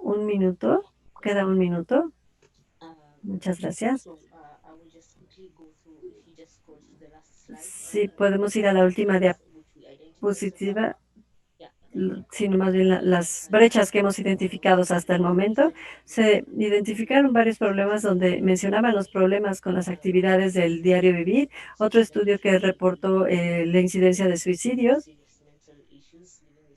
Un minuto, queda un minuto. Muchas gracias. Sí, podemos ir a la última diapositiva, sino más bien las brechas que hemos identificado hasta el momento. Se identificaron varios problemas donde mencionaban los problemas con las actividades del diario vivir. Otro estudio que reportó la incidencia de suicidios,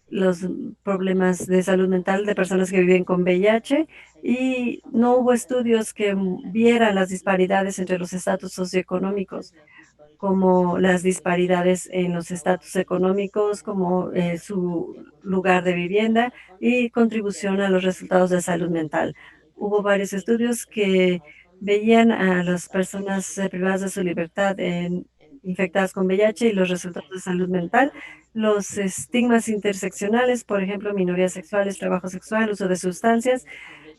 los problemas de salud mental de personas que viven con VIH, y no hubo estudios que vieran las disparidades entre los estatus socioeconómicos, como las disparidades en los estatus económicos, como su lugar de vivienda y contribución a los resultados de salud mental. Hubo varios estudios que veían a las personas privadas de su libertad infectadas con VIH y los resultados de salud mental, los estigmas interseccionales, por ejemplo, minorías sexuales, trabajo sexual, uso de sustancias,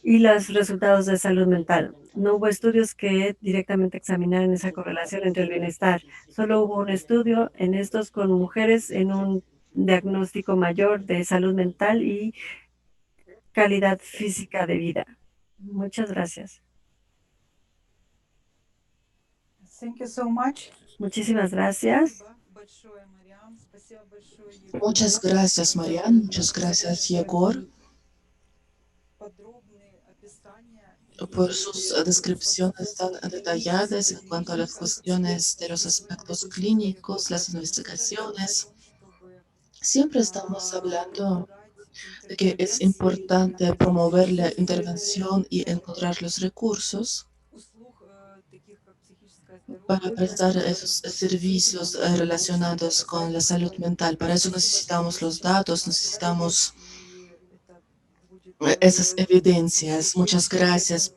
y los resultados de salud mental. No hubo estudios que directamente examinaran esa correlación entre el bienestar. Solo hubo un estudio en estos con mujeres en un diagnóstico mayor de salud mental y calidad física de vida. Muchas gracias. Thank you so much. Muchísimas gracias. Muchas gracias, Marian. Muchas gracias, Yegor, por sus descripciones tan detalladas en cuanto a las cuestiones de los aspectos clínicos, las investigaciones Siempre estamos hablando de que es importante promover la intervención y encontrar los recursos para prestar esos servicios relacionados con la salud mental. Para eso necesitamos los datos, necesitamos esas evidencias. Muchas gracias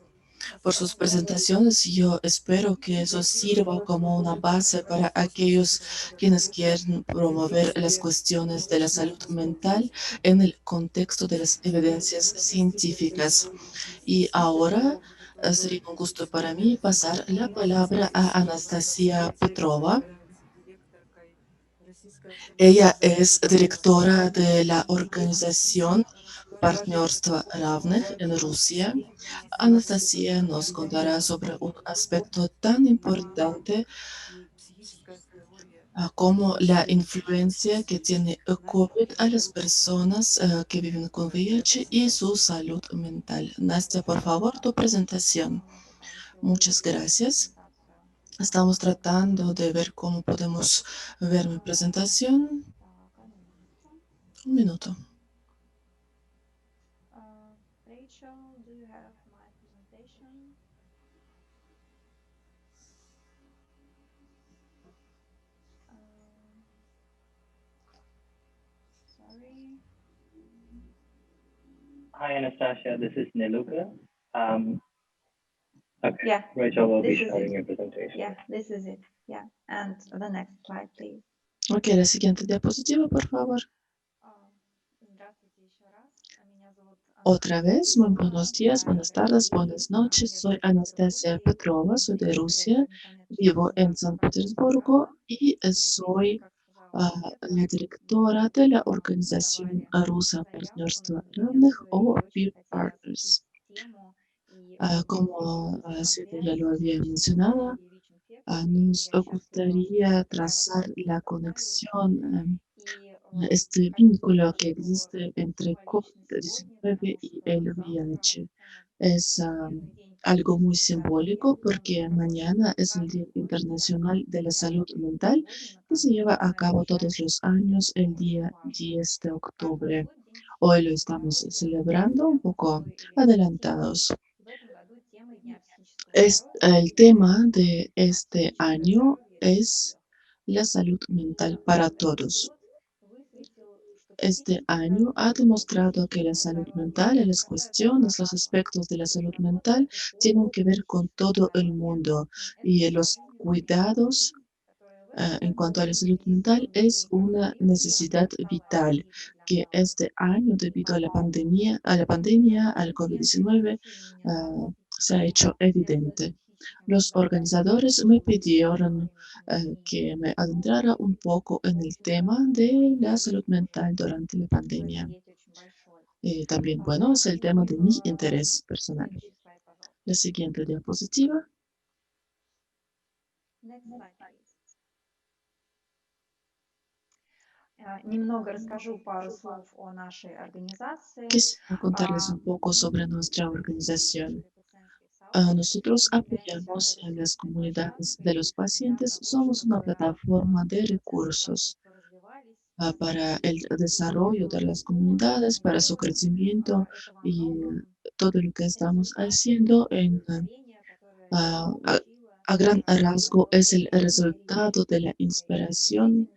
por sus presentaciones. Yo espero que eso sirva como una base para aquellos quienes quieren promover las cuestiones de la salud mental en el contexto de las evidencias científicas. Y ahora sería un gusto para mí pasar la palabra a Anastasia Petrova. Ella es directora de la organización Партнерство равных en Rusia. Anastasia nos contará sobre un aspecto tan importante como la influencia que tiene el COVID a las personas que viven con VIH y su salud mental. Nastia, por favor, tu presentación. Muchas gracias. Estamos tratando de ver cómo podemos ver mi presentación. Un minuto. Rachel, do you have my presentation? Sorry. Hi, Anastasia. This is Niluka. Okay. Yeah, Rachel will be this is sharing it. your presentation. Yeah, this is it. Yeah, and the next slide, please. Ok, la siguiente diapositiva, por favor. Здравствуйте еще раз. Меня зовут Otra vez, muy buenos días, buenas tardes, buenas noches. Soy Anastasia Petrova, soy de Rusia, vivo en San Petersburgo y soy la directora de la organización rusa Партнерство равных o Peer Partners. Como Sveta ya lo había mencionado, nos gustaría trazar la conexión, este vínculo que existe entre COVID-19 y el VIH. Es algo muy simbólico porque mañana es el Día Internacional de la Salud Mental que se lleva a cabo todos los años el día 10 de octubre. Hoy lo estamos celebrando un poco adelantados. El tema de este año es la salud mental para todos. Este año ha demostrado que la salud mental y las cuestiones, los aspectos de la salud mental tienen que ver con todo el mundo y los cuidados en cuanto a la salud mental es una necesidad vital que este año, debido a la pandemia, al COVID-19, se ha hecho evidente. Los organizadores me pidieron que me adentrara un poco en el tema de la salud mental durante la pandemia. También, bueno, es el tema de mi interés personal. La siguiente diapositiva. Next slide, please. Немного расскажу пару слов о нашей организации. Quisiera contarles un poco sobre nuestra organización. Nosotros apoyamos a las comunidades de los pacientes. Somos una plataforma de recursos para el desarrollo de las comunidades, para su crecimiento y todo lo que estamos haciendo a gran rasgo es el resultado de la inspiración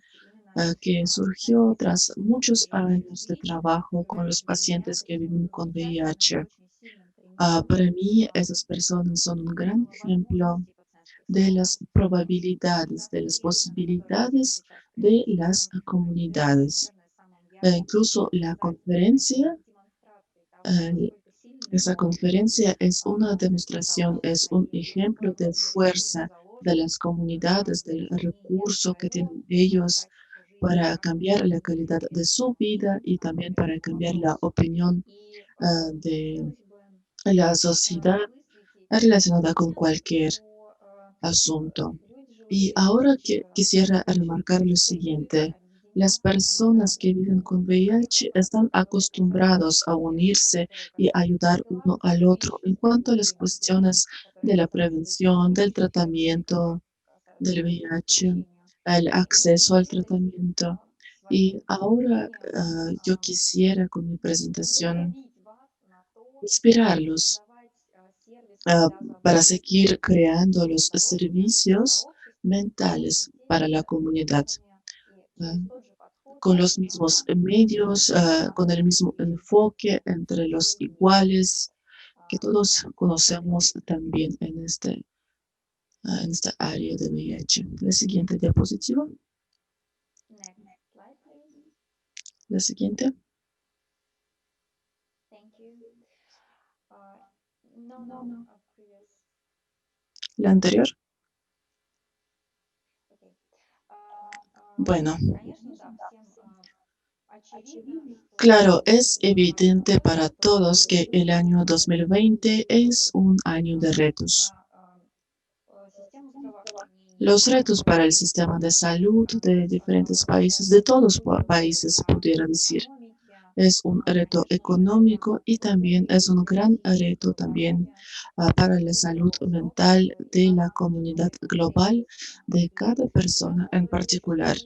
que surgió tras muchos años de trabajo con los pacientes que viven con VIH. Para mí, esas personas son un gran ejemplo de las probabilidades, de las posibilidades de las comunidades. Incluso la conferencia, esa conferencia es una demostración, es un ejemplo de fuerza de las comunidades, del recurso que tienen ellos para cambiar la calidad de su vida y también para cambiar la opinión de la sociedad relacionada con cualquier asunto. Y ahora quisiera remarcar lo siguiente. Las personas que viven con VIH están acostumbrados a unirse y ayudar uno al otro en cuanto a las cuestiones de la prevención, del tratamiento del VIH, el acceso al tratamiento. Y ahora yo quisiera con mi presentación inspirarlos ah, para seguir creando los servicios mentales para la comunidad, ah, con los mismos medios, con el mismo enfoque entre los iguales que todos conocemos también en esta área de VIH. La siguiente diapositiva. Next slide, please. La siguiente. Thank you. No, previous. La anterior. Okay. Bueno, Конечно, да, всем очевидно, что claro, es evidente para todos que el año 2020 es un año de retos. система здравоохранения Los retos para el sistema de salud de diferentes países, de todos los países, pudiera decir, экономики, es un reto económico y también es un gran reto también para la salud mental de la comunidad global, de cada persona en particular.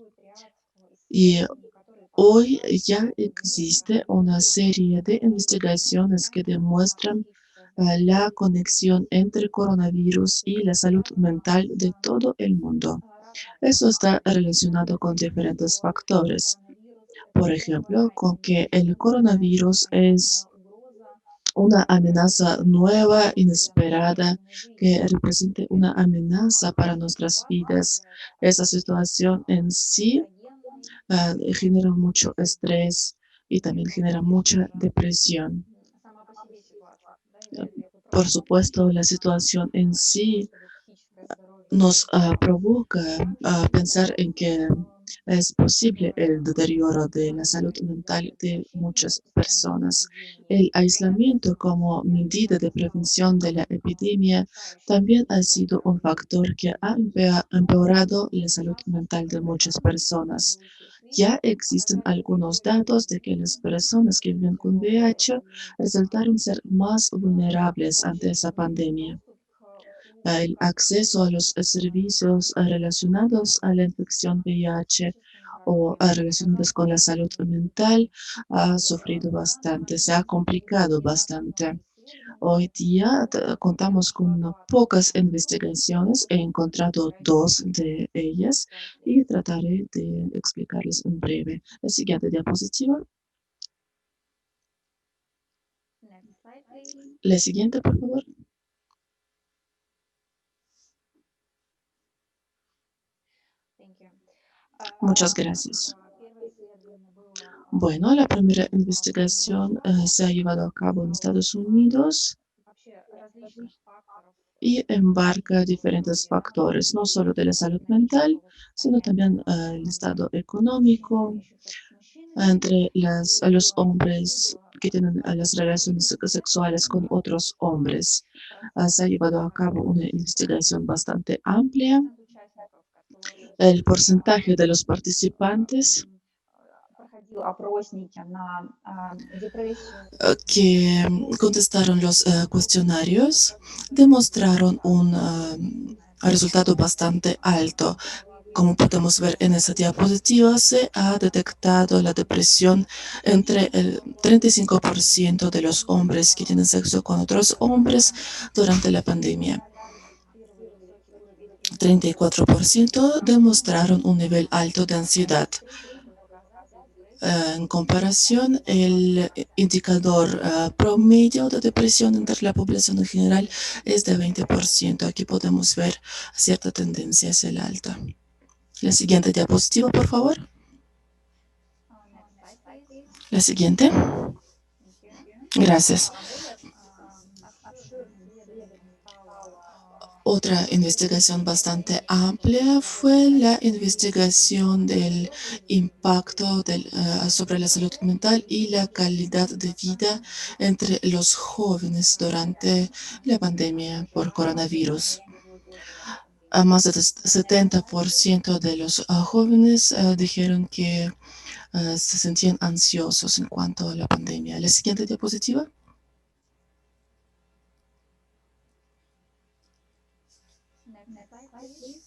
Y которые hoy ya existe una serie de investigaciones que demuestran la conexión entre coronavirus y la salud mental de todo el mundo. Eso está relacionado con diferentes factores. Por ejemplo, con que el coronavirus es una amenaza nueva, inesperada, que represente una amenaza para nuestras vidas. Esa situación en sí genera mucho estrés y también genera mucha depresión. сама по себе ситуация, да, Eh, если это Por правда, supuesto, la situación en sí чтобы психическое здоровье nos provoca pensar en que es posible el deterioro de la salud mental de muchas personas. El aislamiento como medida de prevención de la epidemia también ha sido un factor que ha empeorado la salud mental de muchas personas. Ya existen algunos datos de que las personas que viven con VIH resultaron ser más vulnerables ante esa pandemia. El acceso a los servicios relacionados a la infección VIH o relacionados con la salud mental ha sufrido bastante, se ha complicado bastante. Hoy día contamos con pocas investigaciones, he encontrado dos de ellas y trataré de explicarles en breve. La siguiente diapositiva. Next slide, please. La siguiente, por favor. Thank you. Muchas gracias. Первое исследование было Bueno, la primera investigación se ha llevado a cabo en Estados Unidos вообще различных факторов y embarca diferentes factores, no solo de la salud mental, sino también el estado económico имеющихся с мужчинами. entre los hombres que tienen las relaciones sexuales con otros hombres. Se ha llevado a cabo una investigación bastante amplia. Процент участников, которые El porcentaje de los participantes проходил опросники на депрессию, que contestaron los cuestionarios demostraron un resultado bastante alto. Como podemos ver en esa diapositiva, se ha detectado la depresión entre el 35% de los hombres que tienen sexo con otros hombres durante la pandemia. регистрировали высокий уровень депрессии. 34% demostraron un nivel alto de ansiedad. Средний показатель депрессии En comparación, el indicador promedio de depresión entre la población en general es de 20%. Aquí podemos ver cierta tendencia hacia el alta. La siguiente diapositiva, por favor. Next slide, please. La siguiente. Thank you. Gracias. Более обширным исследованием стало Otra investigación bastante amplia fue la investigación del impacto sobre la salud mental y la calidad de vida entre los jóvenes durante la pandemia por coronavirus. Más del 70% de los jóvenes dijeron que se sentían ansiosos en cuanto a la pandemia. La siguiente diapositiva. Next slide, please.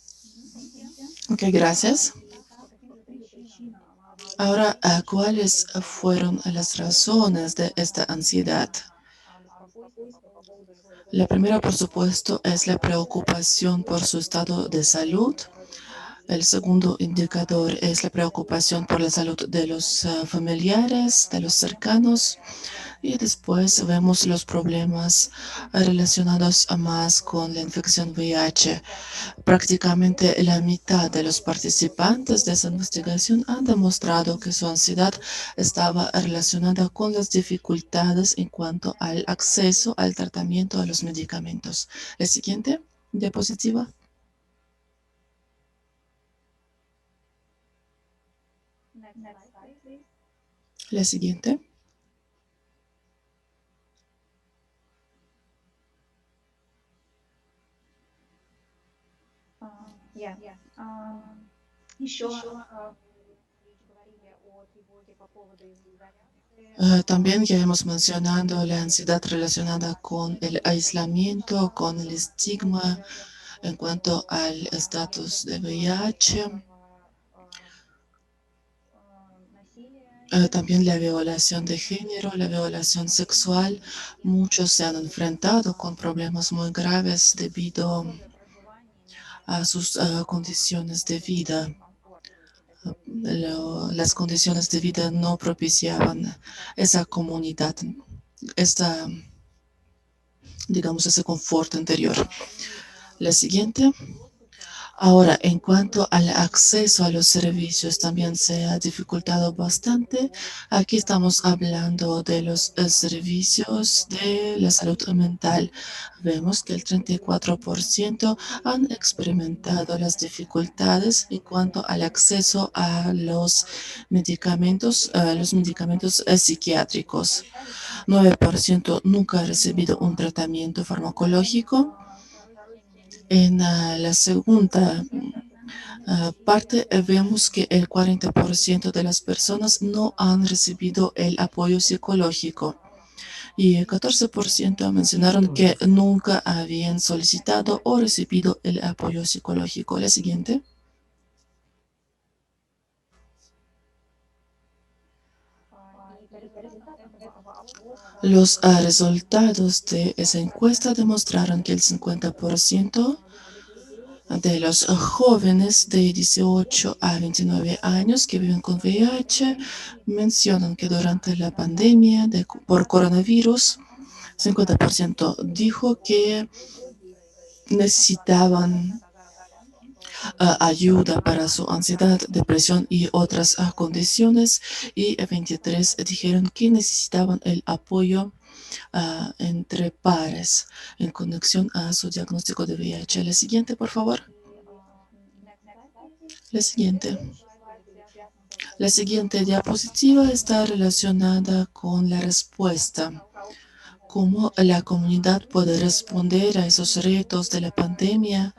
Thank you. Ok, gracias. По каким же причинам Ahora, ¿cuáles fueron las razones de esta ansiedad? La primera, por supuesto, es la preocupación por su estado de salud. El segundo indicador es la preocupación por la salud de los familiares, de los cercanos. Y después vemos los problemas relacionados más con la infección VIH. Prácticamente la mitad de los participantes de esa investigación han demostrado que su ansiedad estaba relacionada con las dificultades en cuanto al acceso al tratamiento de los medicamentos. La siguiente diapositiva. Next slide, please. La siguiente. Yeah. Еще говорили о тревоге по поводу изоляции. También ya hemos mencionado la ansiedad relacionada con el aislamiento, con el estigma en cuanto al estatus de VIH. También la violación de género, la violación sexual. Muchos se han enfrentado con problemas muy graves debido a sus condiciones de vida. Las condiciones de vida no propiciaban esa comunidad, digamos, ese confort interior. La siguiente. Ahora, en cuanto al acceso a los servicios, también se ha dificultado bastante. Aquí estamos hablando de los servicios de la salud mental. Vemos que el 34% han experimentado las dificultades en cuanto al acceso a los medicamentos psiquiátricos. 9% nunca ha recibido un tratamiento farmacológico. En la segunda parte vemos que el 40% de las personas no han recibido el apoyo psicológico y el 14% mencionaron que nunca habían solicitado o recibido el apoyo psicológico. La siguiente. Los resultados de esa encuesta demostraron que el 50% de los jóvenes de 18 a 29 años que viven con VIH mencionan que durante la pandemia por coronavirus, 50% dijo que necesitaban ayuda para su ansiedad, depresión y otras condiciones, y 23 dijeron que necesitaban el apoyo entre pares en conexión a su diagnóstico de VIH. La siguiente, por favor. La siguiente. La siguiente diapositiva está relacionada con la respuesta. Cómo la comunidad puede responder a esos retos de la pandemia.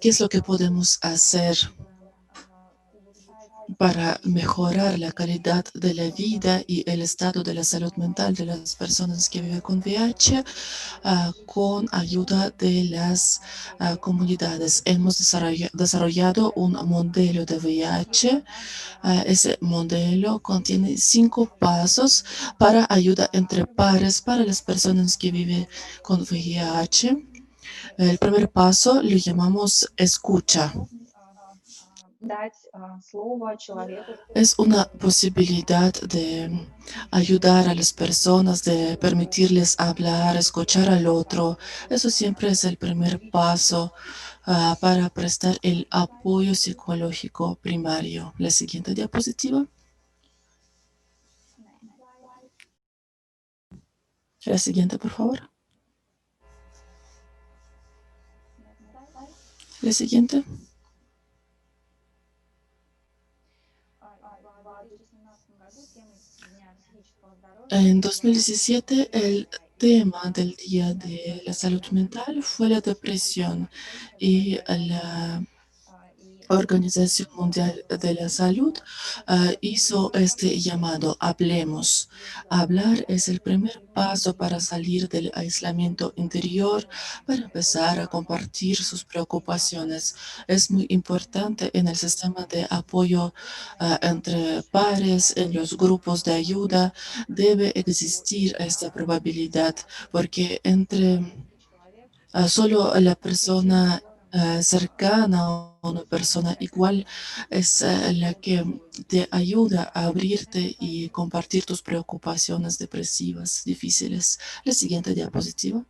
¿Qué es lo que podemos hacer para mejorar la calidad de la vida y el estado de la salud mental de las personas que viven con VIH con ayuda de las comunidades? Hemos desarrollado un modelo de VIH. Ese modelo contiene 5 pasos para ayuda entre pares para las personas que viven con VIH. El primer paso lo llamamos escucha. Es una posibilidad de ayudar a las personas, de permitirles hablar, escuchar al otro. Eso siempre es el primer paso para prestar el apoyo psicológico primario. La siguiente diapositiva. La siguiente, por favor. La siguiente. En 2017, el tema del Día de la Salud Mental fue la depresión y la Organización Mundial de la Salud hizo este llamado, hablemos. Hablar es el primer paso para salir del aislamiento interior, para empezar a compartir sus preocupaciones. Es muy importante en el sistema de apoyo entre pares, en los grupos de ayuda, debe existir esta probabilidad, porque entre solo la persona cercana o una persona igual es la que te ayuda a abrirte y compartir tus preocupaciones depresivas, difíciles. La siguiente diapositiva.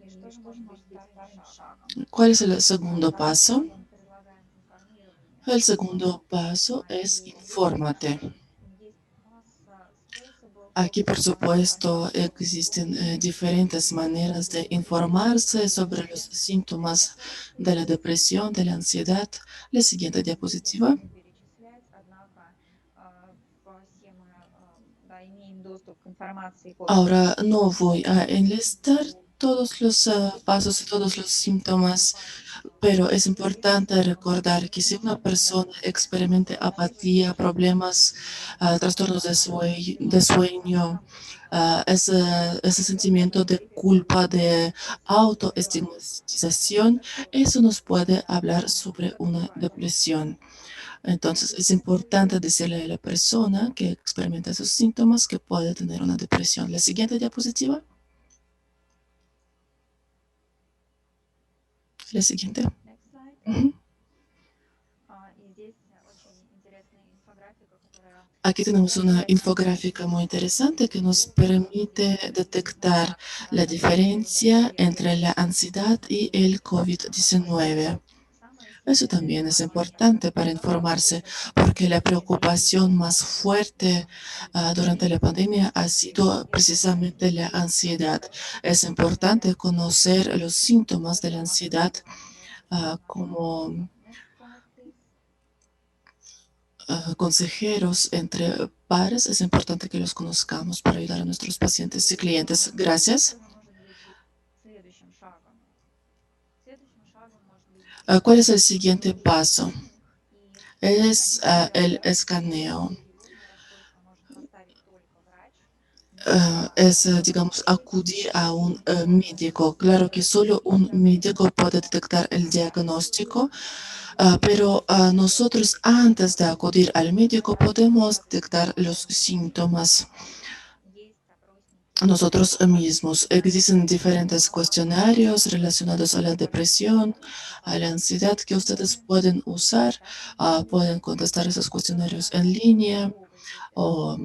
И что же может быть вторым шагом? ¿Cuál es el segundo paso? Мы предлагаем информирование. El segundo paso es infórmate. Есть масса способов. Aquí, por supuesto, existen diferentes maneras de informarse sobre los síntomas de la depresión, de la ansiedad. La siguiente diapositiva. Перечислять, однако все мы да, имеем доступ к информации. Ahora no voy a enlistar todos los pasos y todos los síntomas, pero es importante recordar que si una persona experimenta apatía, problemas, trastornos de sueño, ese sentimiento de culpa, de autoestigmatización, eso nos puede hablar sobre una depresión. Entonces, es importante decirle a la persona que experimenta esos síntomas que puede tener una depresión. La siguiente diapositiva. La siguiente. Next slide. Ujú. И здесь очень интересная инфографика, которая Aquí tenemos una infográfica muy interesante que nos permite detectar la diferencia entre la ansiedad y el COVID-19. Eso también es importante para informarse, porque la preocupación más fuerte durante la pandemia ha sido precisamente la ansiedad. Es importante conocer los síntomas de la ansiedad como consejeros entre pares. Es importante que los conozcamos para ayudar a nuestros pacientes y clientes. Gracias. следующим шагом. Следующим шагом может быть ¿Cuál es el siguiente paso? Es el escaneo. может поставить только врач. Es, digamos, acudir a un médico. Claro que solo un médico puede detectar el diagnóstico, pero nosotros antes de acudir al médico podemos detectar los síntomas Есть опросники. nosotros mismos. Existen diferentes cuestionarios relacionados a la depresión, a la ansiedad que ustedes pueden usar. Pueden contestar esos cuestionarios en línea o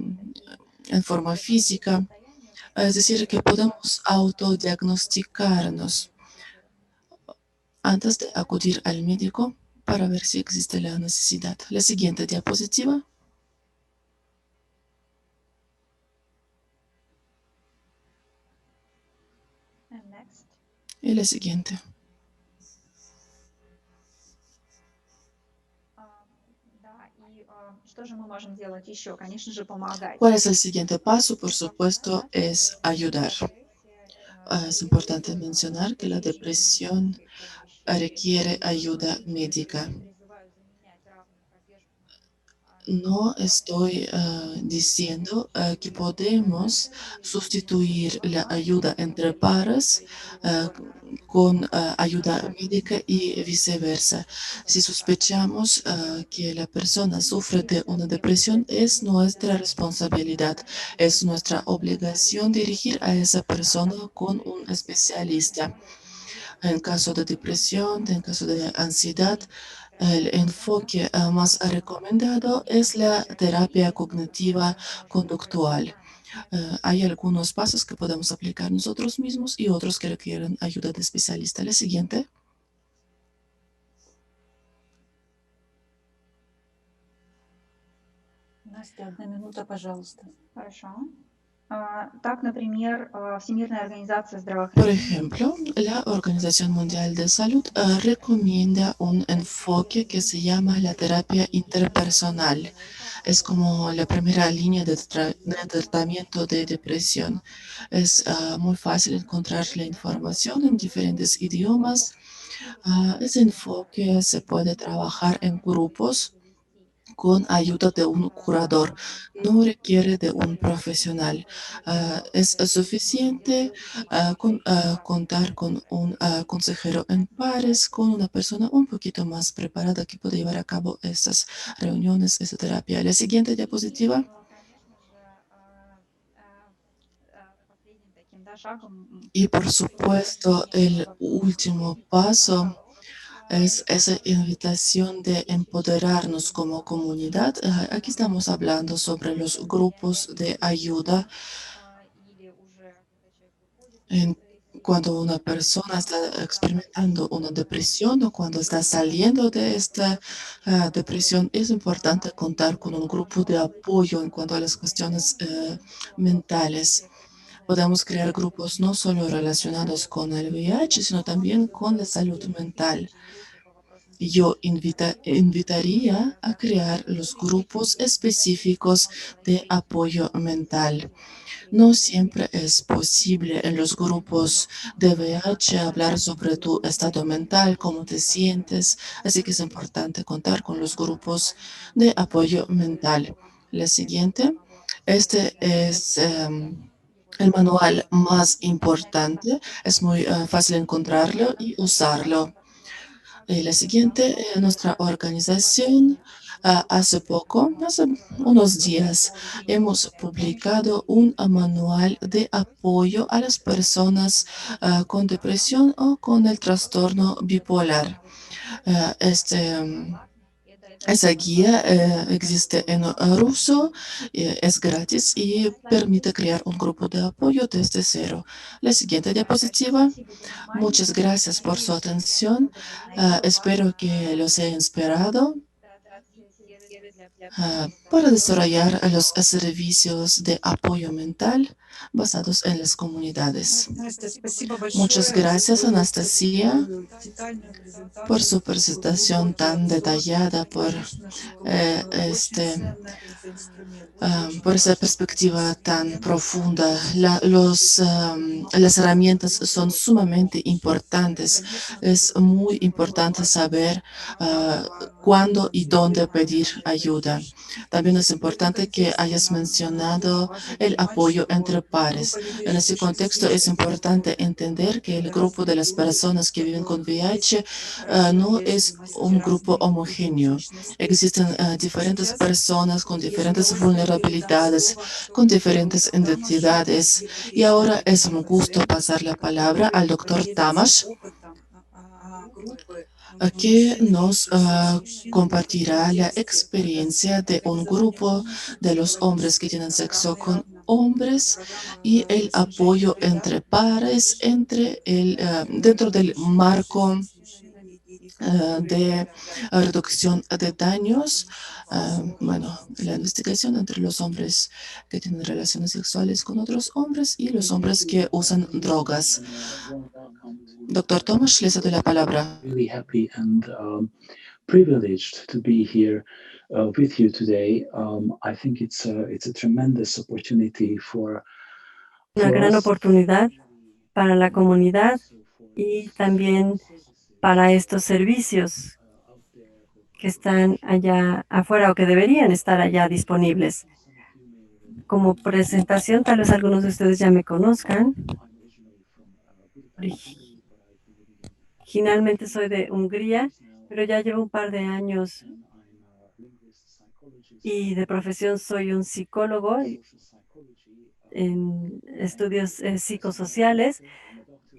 en forma física. Es decir, que podemos autodiagnosticarnos antes de acudir al médico para ver si existe la necesidad. La siguiente diapositiva. And next. Y la siguiente. Да, и что же мы можем делать еще? Конечно же, помогать. ¿Cuál es el siguiente paso? Por supuesto, es ayudar. Es importante mencionar que la depresión requiere ayuda médica. No estoy diciendo que podemos sustituir la ayuda entre pares con ayuda médica y viceversa. Si sospechamos que la persona sufre de una depresión, es nuestra responsabilidad, es nuestra obligación dirigir a esa persona con un especialista. En caso de depresión, en caso de ansiedad, el enfoque más recomendado es la terapia cognitiva conductual. Hay algunos pasos que podemos aplicar nosotros mismos y otros que requieren ayuda de especialista. La siguiente. Настя, 1 минута, пожалуйста. Хорошо. Так, например, Всемирная организация Por здравоохранения ejemplo, la Organización Mundial de Salud recomienda un enfoque que se llama la terapia interpersonal. Es como la primera línea de tratamiento de depresión. Es muy fácil encontrar la información en diferentes idiomas. Ese enfoque se puede trabajar en grupos con ayuda de un curador. No requiere de un profesional. Es suficiente contar con un consejero en pares, con una persona un poquito más preparada que puede llevar a cabo estas reuniones, esta terapia. La siguiente diapositiva. Конечно же, последним таким, да, шагом Y por является supuesto, обсуждение el вопросов último коллективных paso работ. es esa И invitación de empoderarnos como comunidad. Aquí estamos hablando sobre los grupos de ayuda. или уже когда человек выходит из En- депрессии, Cuando una persona está experimentando una depresión o cuando está и saliendo de esta depresión, es importante contar con un grupo de apoyo en cuanto a las cuestiones mentales. Podemos crear grupos no solo relacionados con el VIH, sino también con la salud mental. Yo invitaría a crear los grupos específicos de apoyo mental. No siempre es posible en los grupos de VIH hablar sobre tu estado mental, cómo te sientes, así que es importante contar con los grupos de apoyo mental. La siguiente, este es el manual más importante, es muy fácil encontrarlo y usarlo. La siguiente, nuestra organización, hace unos días, hemos publicado un manual de apoyo a las personas con depresión o con el trastorno bipolar. Esa guía existe en ruso, es gratis y permite crear un grupo de apoyo desde cero. La siguiente diapositiva. Muchas gracias por su atención. Espero que los haya inspirado para desarrollar los servicios de apoyo mental basados en las comunidades. Настя, спасибо Muchas большое за gracias, твою Anastasia, такую детальную por презентацию, su такой presentación глубокий tan обзор. detallada, Конечно же, очень este, ценно из инструментов, очень por esa важный для perspectiva нас tan инструмент. profunda. Спасибо. Las herramientas son sumamente И, importantes. конечно, Es muy importante saber cuándo y dónde pedir ayuda. También es в этом importante que контексте hayas нам тоже mencionado важно el понимать, apoyo что entre pares. группа En ese contexto es людей, importante entender que el grupo de разные las люди, у personas que viven con которых есть VIH разные no es уязвимости, un grupo разные homogéneo. идентичности. Existen diferentes Сейчас personas con я с diferentes удовольствием передам vulnerabilidades, слово con доктору diferentes Тамашу, identidades. Y ahora es европейский un gusto пациент, pasar la palabra который al doctor поделится Tamash, опытом группы que мужчин nos с мужчинами, которые compartirá la есть experiencia de un организациях grupo de los hombres que профилактические tienen sexo программы con равно, hombres y программы el снижения apoyo вреда entre при pares PIH, dentro del отношения marco с мужчинами и которые de страдают reducción de daños, сложными la investigación entre los hombres que tienen relaciones sexuales con otros hombres y los hombres que usan drogas. Doctor Tomasz, les doy la palabra. Really happy and privileged to be here with you today. I think it's a tremendous opportunity Una for gran us, oportunidad para la comunidad y también para estos servicios que están allá afuera o que deberían estar allá disponibles. Como presentación, tal vez algunos de ustedes ya me conozcan. Originalmente soy de Hungría, pero ya llevo un par de años y de profesión soy un psicólogo en estudios psicosociales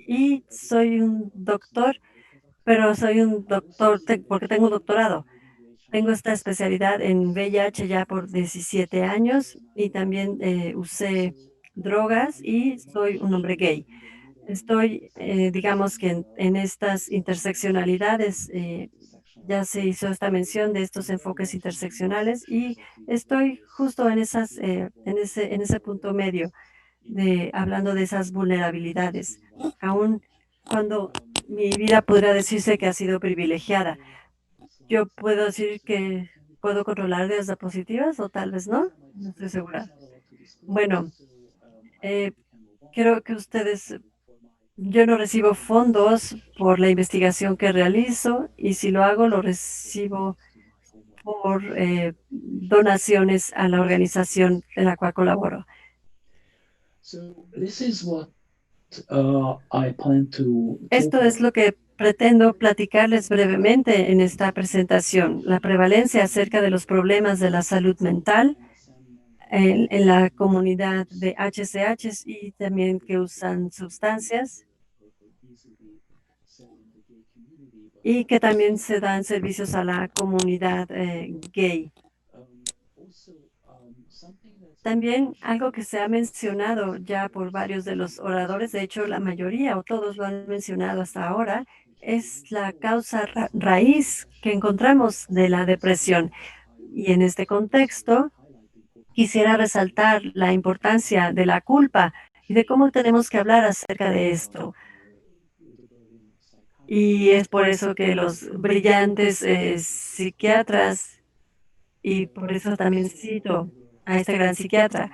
y soy un doctor, pero soy un doctor porque tengo un doctorado. Tengo esta especialidad en VIH ya por 17 años y también usé drogas y soy un hombre gay. Estoy, digamos que en estas interseccionalidades, ya se hizo esta mención de estos enfoques interseccionales y estoy justo en en ese punto medio de hablando de esas vulnerabilidades, aun cuando mi vida podría decirse que ha sido privilegiada. Yo puedo decir que puedo controlar diapositivas o tal vez no, no estoy segura. Bueno, eh, creo que ustedes Yo no recibo fondos por la investigación que realizo y si lo hago, lo recibo por donaciones a la organización en la cual colaboro. So this is what I plan to Esto talk es lo que pretendo platicarles brevemente en esta presentación, la prevalencia acerca de los problemas de la salud mental en la comunidad de HCH y también que usan sustancias y que también se dan servicios a la comunidad gay. También algo que se ha mencionado ya por varios de los oradores, de hecho la mayoría o todos lo han mencionado hasta ahora, es la causa raíz que encontramos de la depresión. Y en este contexto, quisiera resaltar la importancia de la culpa y de cómo tenemos que hablar acerca de esto. Y es por eso que los brillantes psiquiatras, y por eso también cito a este gran psiquiatra,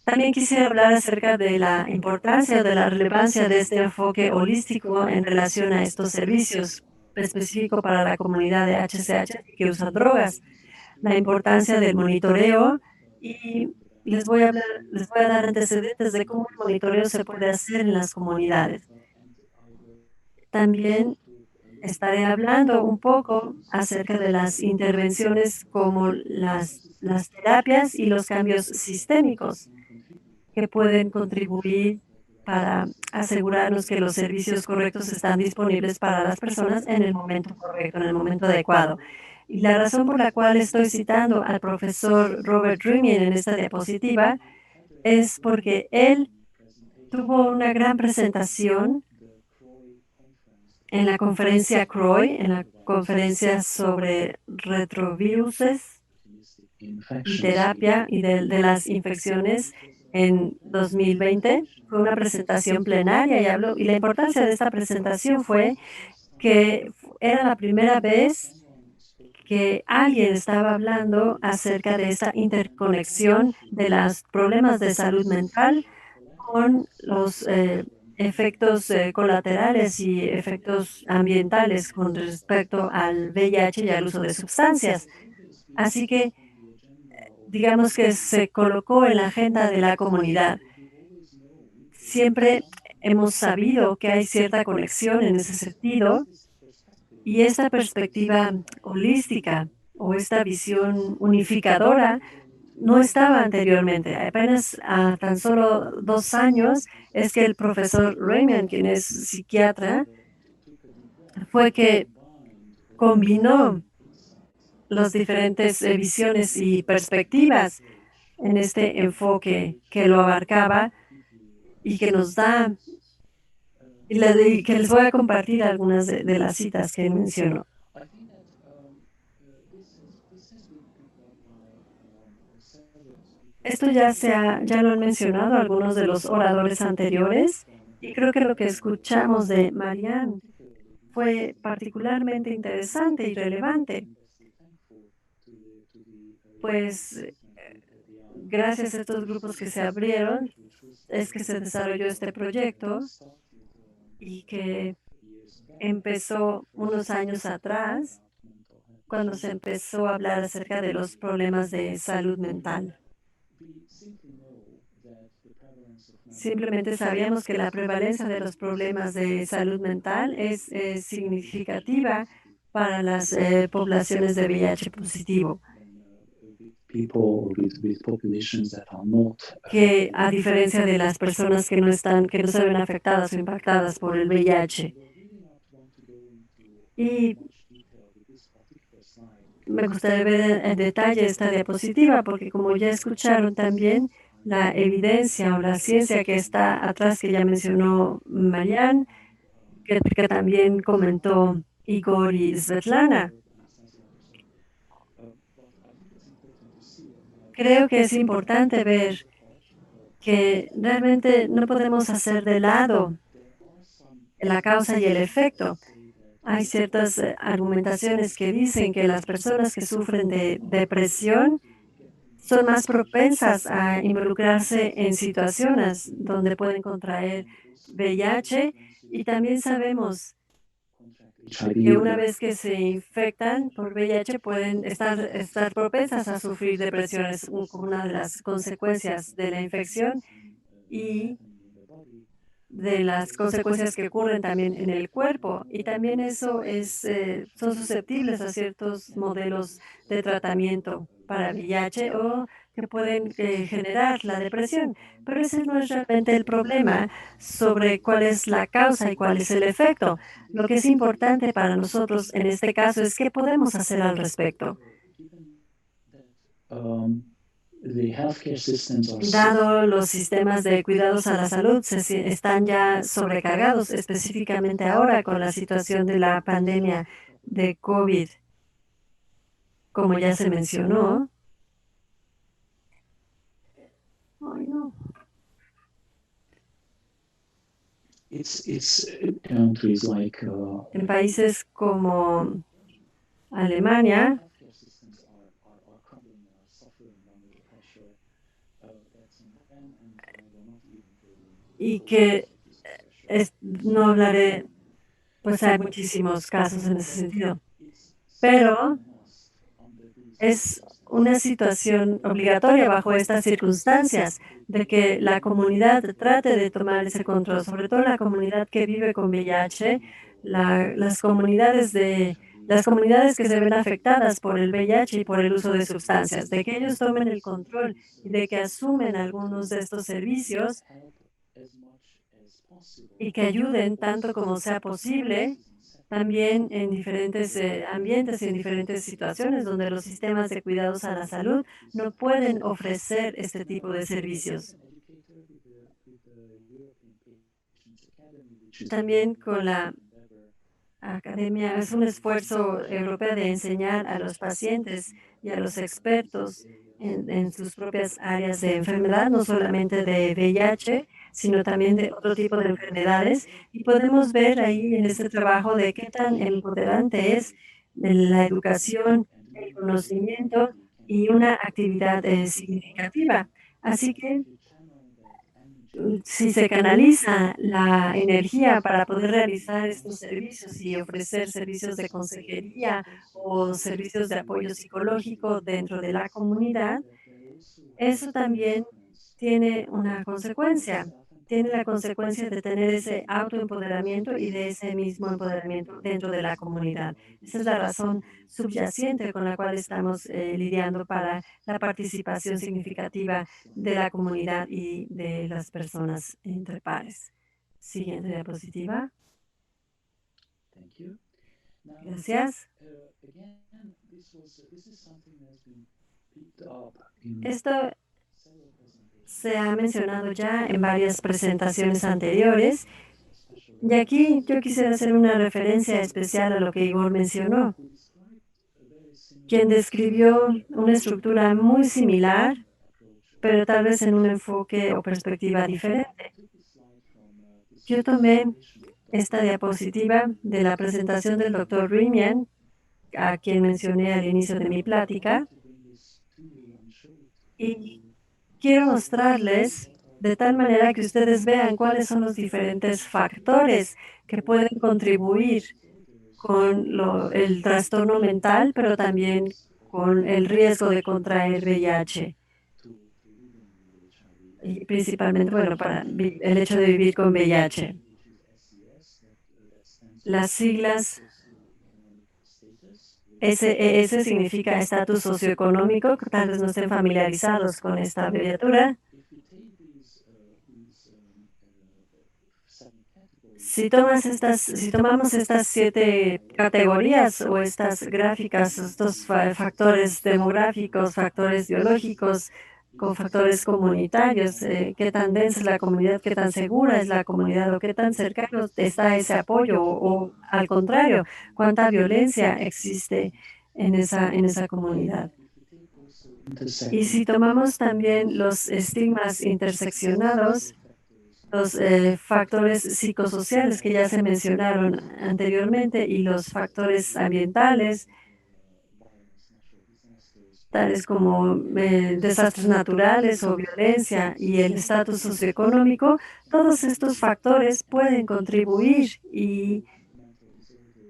también quisiera hablar acerca de la importancia o de la relevancia de este enfoque holístico en relación a estos servicios específico para la comunidad de HCH que usa drogas, la importancia del monitoreo y les voy a dar antecedentes de cómo el monitoreo se puede hacer en las comunidades. También estaré hablando un poco acerca de las intervenciones como las terapias y los cambios sistémicos que pueden contribuir para asegurarnos que los servicios correctos están disponibles para las personas en el momento correcto, en el momento adecuado. Y la razón por la cual estoy citando al profesor Robert Rumien en esta diapositiva es porque él tuvo una gran presentación en la conferencia CROI, en la conferencia sobre retroviruses y terapia y de las infecciones en 2020. Fue una presentación plenaria y la importancia de esta presentación fue que era la primera vez que alguien estaba hablando acerca de esta interconexión de los problemas de salud mental con los efectos colaterales y efectos ambientales con respecto al VIH y al uso de sustancias. Así que digamos que se colocó en la agenda de la comunidad. Siempre hemos sabido que hay cierta conexión en ese sentido y esta perspectiva holística o esta visión unificadora no estaba anteriormente. Apenas tan solo 2 años es que el profesor Raymond, quien es psiquiatra, fue que combinó las diferentes visiones y perspectivas en este enfoque que lo abarcaba y que nos da, y que les voy a compartir algunas de las citas que mencionó. Esto ya lo han mencionado algunos de los oradores anteriores y creo que lo que escuchamos de Marianne fue particularmente interesante y relevante. Pues gracias a estos grupos que se abrieron es que se desarrolló este proyecto y que empezó unos años atrás cuando se empezó a hablar acerca de los problemas de salud mental. Simplemente sabíamos que la prevalencia de los problemas de salud mental es significativa para las poblaciones de VIH positivo. Que a diferencia de las personas que no se ven afectadas o impactadas por el VIH. Y me gustaría ver en detalle esta diapositiva porque como ya escucharon también, la evidencia o la ciencia que está atrás, que ya mencionó Marianne, que también comentó Igor y Svetlana. Creo que es importante ver que realmente no podemos hacer de lado la causa y el efecto. Hay ciertas argumentaciones que dicen que las personas que sufren de depresión son más propensas a involucrarse en situaciones donde pueden contraer VIH, y también sabemos que una vez que se infectan por VIH pueden estar propensas a sufrir depresiones como una de las consecuencias de la infección y de las consecuencias que ocurren también en el cuerpo. Y también eso son susceptibles a ciertos modelos de tratamiento para VIH o que pueden generar la depresión. Pero ese no es realmente el problema sobre cuál es la causa y cuál es el efecto. Lo que es importante para nosotros en este caso es qué podemos hacer al respecto. Dado los sistemas de cuidados a la salud están ya sobrecargados, específicamente ahora con la situación de la pandemia de COVID, como ya se mencionó. Ay, no. En países como Alemania, y que no hablaré, pues hay muchísimos casos en ese sentido, pero es una situación obligatoria bajo estas circunstancias de que la comunidad trate de tomar ese control, sobre todo la comunidad que vive con VIH, las comunidades que se ven afectadas por el VIH y por el uso de sustancias, de que ellos tomen el control y de que asumen algunos de estos servicios y que ayuden tanto como sea posible, también en diferentes ambientes y en diferentes situaciones donde los sistemas de cuidados a la salud no pueden ofrecer este tipo de servicios. También con la academia, es un esfuerzo europeo de enseñar a los pacientes y a los expertos en sus propias áreas de enfermedad, no solamente de VIH, sino también de otro tipo de enfermedades. Y podemos ver ahí en este trabajo de qué tan empoderante es la educación, el conocimiento y una actividad significativa. Así que si se canaliza la energía para poder realizar estos servicios y ofrecer servicios de consejería o servicios de apoyo psicológico dentro de la comunidad, eso también tiene una consecuencia. Tiene la consecuencia de tener ese autoempoderamiento y de ese mismo empoderamiento dentro de la comunidad. Esa es la razón subyacente con la cual estamos lidiando para la participación significativa de la comunidad y de las personas entre pares. Siguiente diapositiva. Gracias. Esto se ha mencionado ya en varias presentaciones anteriores, y aquí yo quisiera hacer una referencia especial a lo que Igor mencionó, quien describió una estructura muy similar, pero tal vez en un enfoque o perspectiva diferente. Yo tomé esta diapositiva de la presentación del Dr. Rimian, a quien mencioné al inicio de mi plática, y quiero mostrarles de tal manera que ustedes vean cuáles son los diferentes factores que pueden contribuir con el trastorno mental, pero también con el riesgo de contraer VIH. Y principalmente, bueno, para el hecho de vivir con VIH. Las siglas SES significa estatus socioeconómico, tal vez no estén familiarizados con esta abreviatura. Si tomamos estas 7 categorías o estas gráficas, estos factores demográficos, factores biológicos, con factores comunitarios, qué tan densa es la comunidad, qué tan segura es la comunidad o qué tan cercano está ese apoyo o al contrario, cuánta violencia existe en esa comunidad. Y si tomamos también los estigmas interseccionados, los factores psicosociales que ya se mencionaron anteriormente y los factores ambientales tales como desastres naturales o violencia y el estatus socioeconómico, todos estos factores pueden contribuir y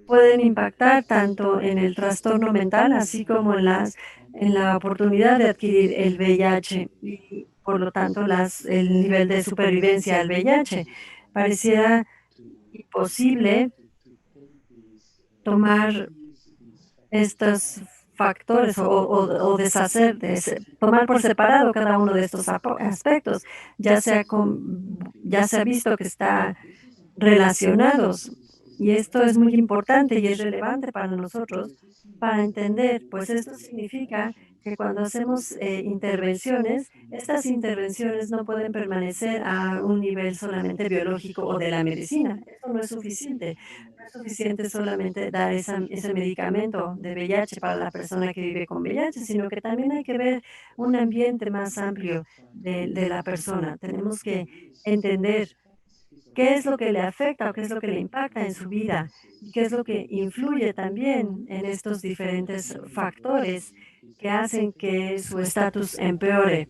pueden impactar tanto en el trastorno mental, así como en la oportunidad de adquirir el VIH y, por lo tanto, el nivel de supervivencia al VIH. Pareciera imposible tomar estos factores o deshacer, tomar por separado cada uno de estos aspectos, ya se ha visto que está relacionados. Y esto es muy importante y es relevante para nosotros para entender, pues esto significa que cuando hacemos intervenciones, estas intervenciones no pueden permanecer a un nivel solamente biológico o de la medicina. Eso no es suficiente. No es suficiente solamente dar ese medicamento de VIH para la persona que vive con VIH, sino que también hay que ver un ambiente más amplio de la persona. Tenemos que entender qué es lo que le afecta o qué es lo que le impacta en su vida y qué es lo que influye también en estos diferentes factores que hacen que su estatus empeore,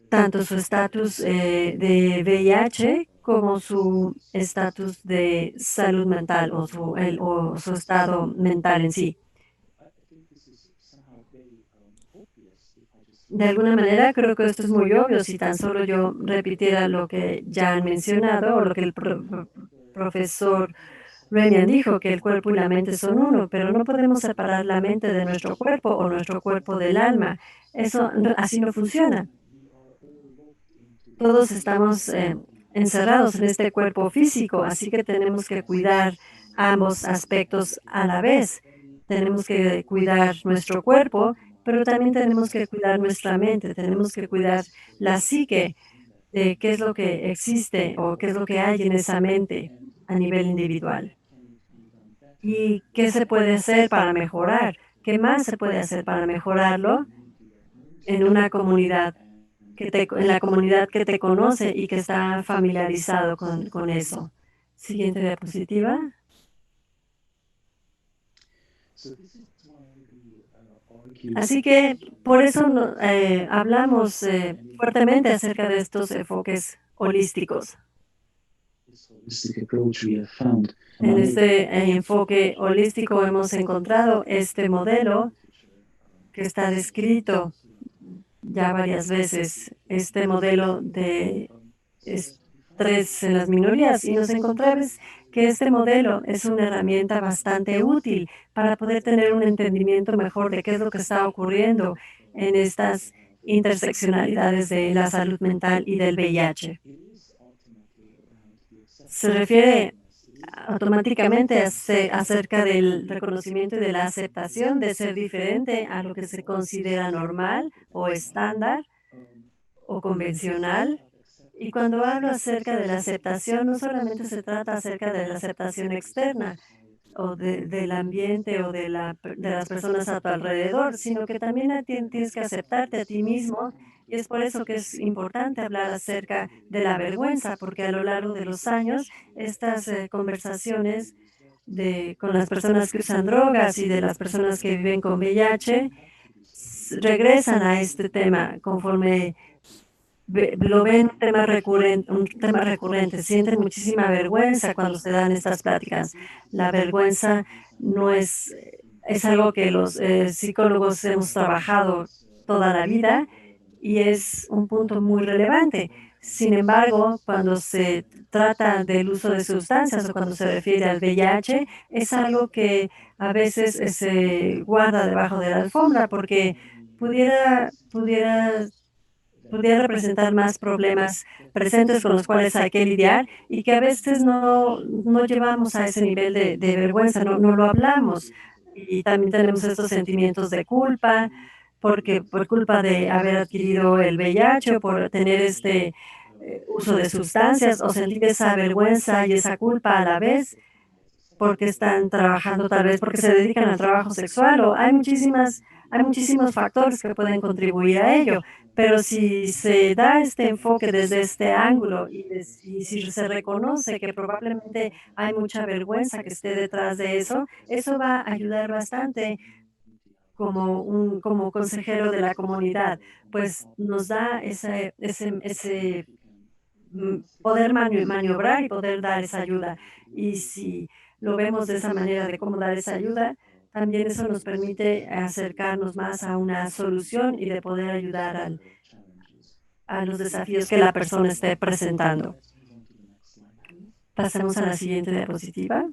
tanto su estatus de VIH como su estatus de salud mental o su estado mental en sí. De alguna manera, creo que esto es muy obvio si tan solo yo repitiera lo que ya han mencionado o lo que el profesor Renian dijo, que el cuerpo y la mente son uno, pero no podemos separar la mente de nuestro cuerpo o nuestro cuerpo del alma. Eso así no funciona. Todos estamos encerrados en este cuerpo físico, así que tenemos que cuidar ambos aspectos a la vez. Tenemos que cuidar nuestro cuerpo, pero también tenemos que cuidar nuestra mente, tenemos que cuidar la psique de qué es lo que existe o qué es lo que hay en esa mente a nivel individual. ¿Y qué se puede hacer para mejorar? ¿Qué más se puede hacer para mejorarlo en una comunidad en la comunidad que te conoce y que está familiarizado con eso? Siguiente diapositiva. Así que por eso hablamos fuertemente acerca de estos enfoques holísticos. En este enfoque holístico hemos encontrado este modelo que está descrito ya varias veces, este modelo de estrés en las minorías, y nos encontramos que este modelo es una herramienta bastante útil para poder tener un entendimiento mejor de qué es lo que está ocurriendo en estas interseccionalidades de la salud mental y del VIH. Se refiere automáticamente acerca del reconocimiento y de la aceptación de ser diferente a lo que se considera normal o estándar o convencional. Y cuando hablo acerca de la aceptación, no solamente se trata acerca de la aceptación externa o del ambiente o de las personas a tu alrededor, sino que también tienes que aceptarte a ti mismo. Y es por eso que es importante hablar acerca de la vergüenza, porque a lo largo de los años estas conversaciones con las personas que usan drogas y de las personas que viven con VIH regresan a este tema conforme lo ven un tema recurrente, sienten muchísima vergüenza cuando se dan estas pláticas. La vergüenza no es algo que los psicólogos hemos trabajado toda la vida y es un punto muy relevante. Sin embargo, cuando se trata del uso de sustancias o cuando se refiere al VIH, es algo que a veces se guarda debajo de la alfombra porque pudiera representar más problemas presentes con los cuales hay que lidiar y que a veces no llevamos a ese nivel de vergüenza, no lo hablamos. Y también tenemos estos sentimientos de culpa, porque por culpa de haber adquirido el VIH o por tener este uso de sustancias o sentir esa vergüenza y esa culpa a la vez, porque están trabajando tal vez porque se dedican al trabajo sexual o hay muchísimos factores que pueden contribuir a ello, pero si se da este enfoque desde este ángulo y si se reconoce que probablemente hay mucha vergüenza que esté detrás de eso, eso va a ayudar bastante como consejero de la comunidad, pues nos da poder maniobrar y poder dar esa ayuda. Y si lo vemos de esa manera de cómo dar esa ayuda, también eso nos permite acercarnos más a una solución y de poder ayudar a los desafíos que la persona esté presentando. Pasemos a la siguiente diapositiva.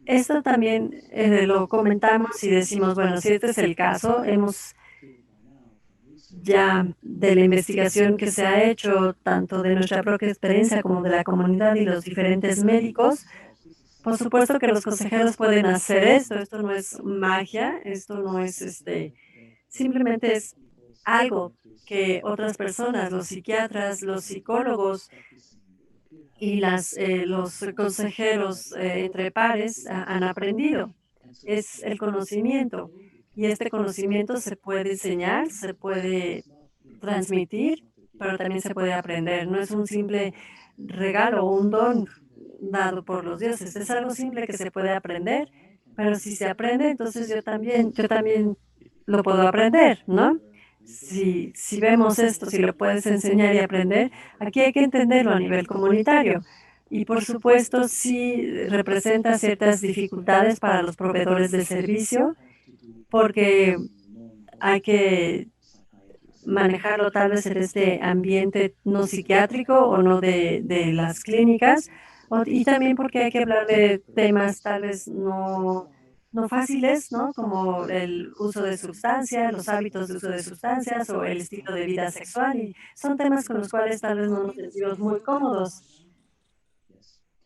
Esto también lo comentamos y decimos, bueno, si este es el caso, hemos ya de la investigación que se ha hecho, tanto de nuestra propia experiencia como de la comunidad y los diferentes médicos, por supuesto que los consejeros pueden hacer esto no es magia, esto no es simplemente es algo que otras personas, los psiquiatras, los psicólogos y los consejeros entre pares han aprendido. Es el conocimiento y este conocimiento se puede enseñar, se puede transmitir, pero también se puede aprender. No es un simple regalo o un don dado por los dioses, es algo simple que se puede aprender, pero si se aprende, entonces yo también lo puedo aprender, ¿no? Si vemos esto, si lo puedes enseñar y aprender, aquí hay que entenderlo a nivel comunitario. Y por supuesto, sí representa ciertas dificultades para los proveedores del servicio, porque hay que manejarlo tal vez en este ambiente no psiquiátrico o no de las clínicas, y también porque hay que hablar de temas tal vez no fáciles, ¿no? Como el uso de sustancias, los hábitos de uso de sustancias o el estilo de vida sexual, y son temas con los cuales tal vez no nos sentimos muy cómodos.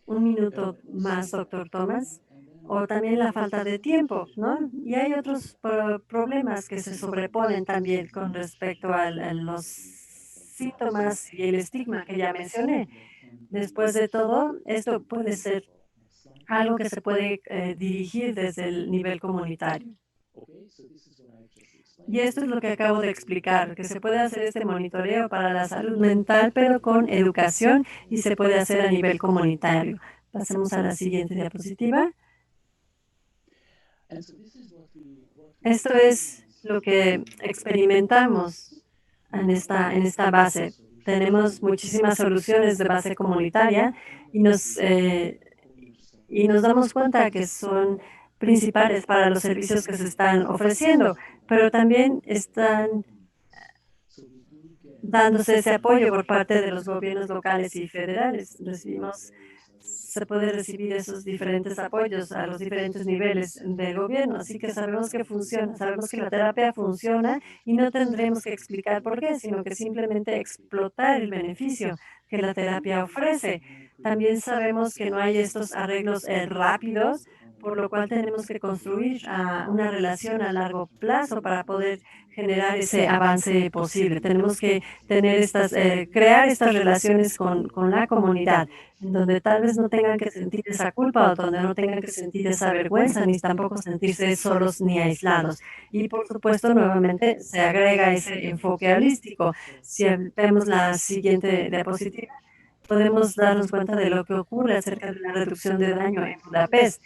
Un minuto más, doctor Thomas. O también la falta de tiempo, ¿no? Y hay otros problemas que se sobreponen también con respecto a los síntomas y el estigma que ya mencioné. Después de todo, esto puede ser algo que se puede dirigir desde el nivel comunitario. Y esto es lo que acabo de explicar, que se puede hacer este monitoreo para la salud mental, pero con educación, y se puede hacer a nivel comunitario. Pasemos a la siguiente diapositiva. Esto es lo que experimentamos en esta base. Tenemos muchísimas soluciones de base comunitaria y nos damos cuenta que son principales para los servicios que se están ofreciendo, pero también están dándose ese apoyo por parte de los gobiernos locales y federales. Se puede recibir esos diferentes apoyos a los diferentes niveles del gobierno. Así que sabemos que funciona, sabemos que la terapia funciona y no tendremos que explicar por qué, sino que simplemente explotar el beneficio que la terapia ofrece. También sabemos que no hay estos arreglos rápidos, por lo cual tenemos que construir una relación a largo plazo para poder generar ese avance posible. Tenemos que crear estas relaciones con la comunidad, en donde tal vez no tengan que sentir esa culpa o donde no tengan que sentir esa vergüenza, ni tampoco sentirse solos ni aislados. Y por supuesto, nuevamente se agrega ese enfoque holístico. Si vemos la siguiente diapositiva, podemos darnos cuenta de lo que ocurre acerca de la reducción de daño en Budapest.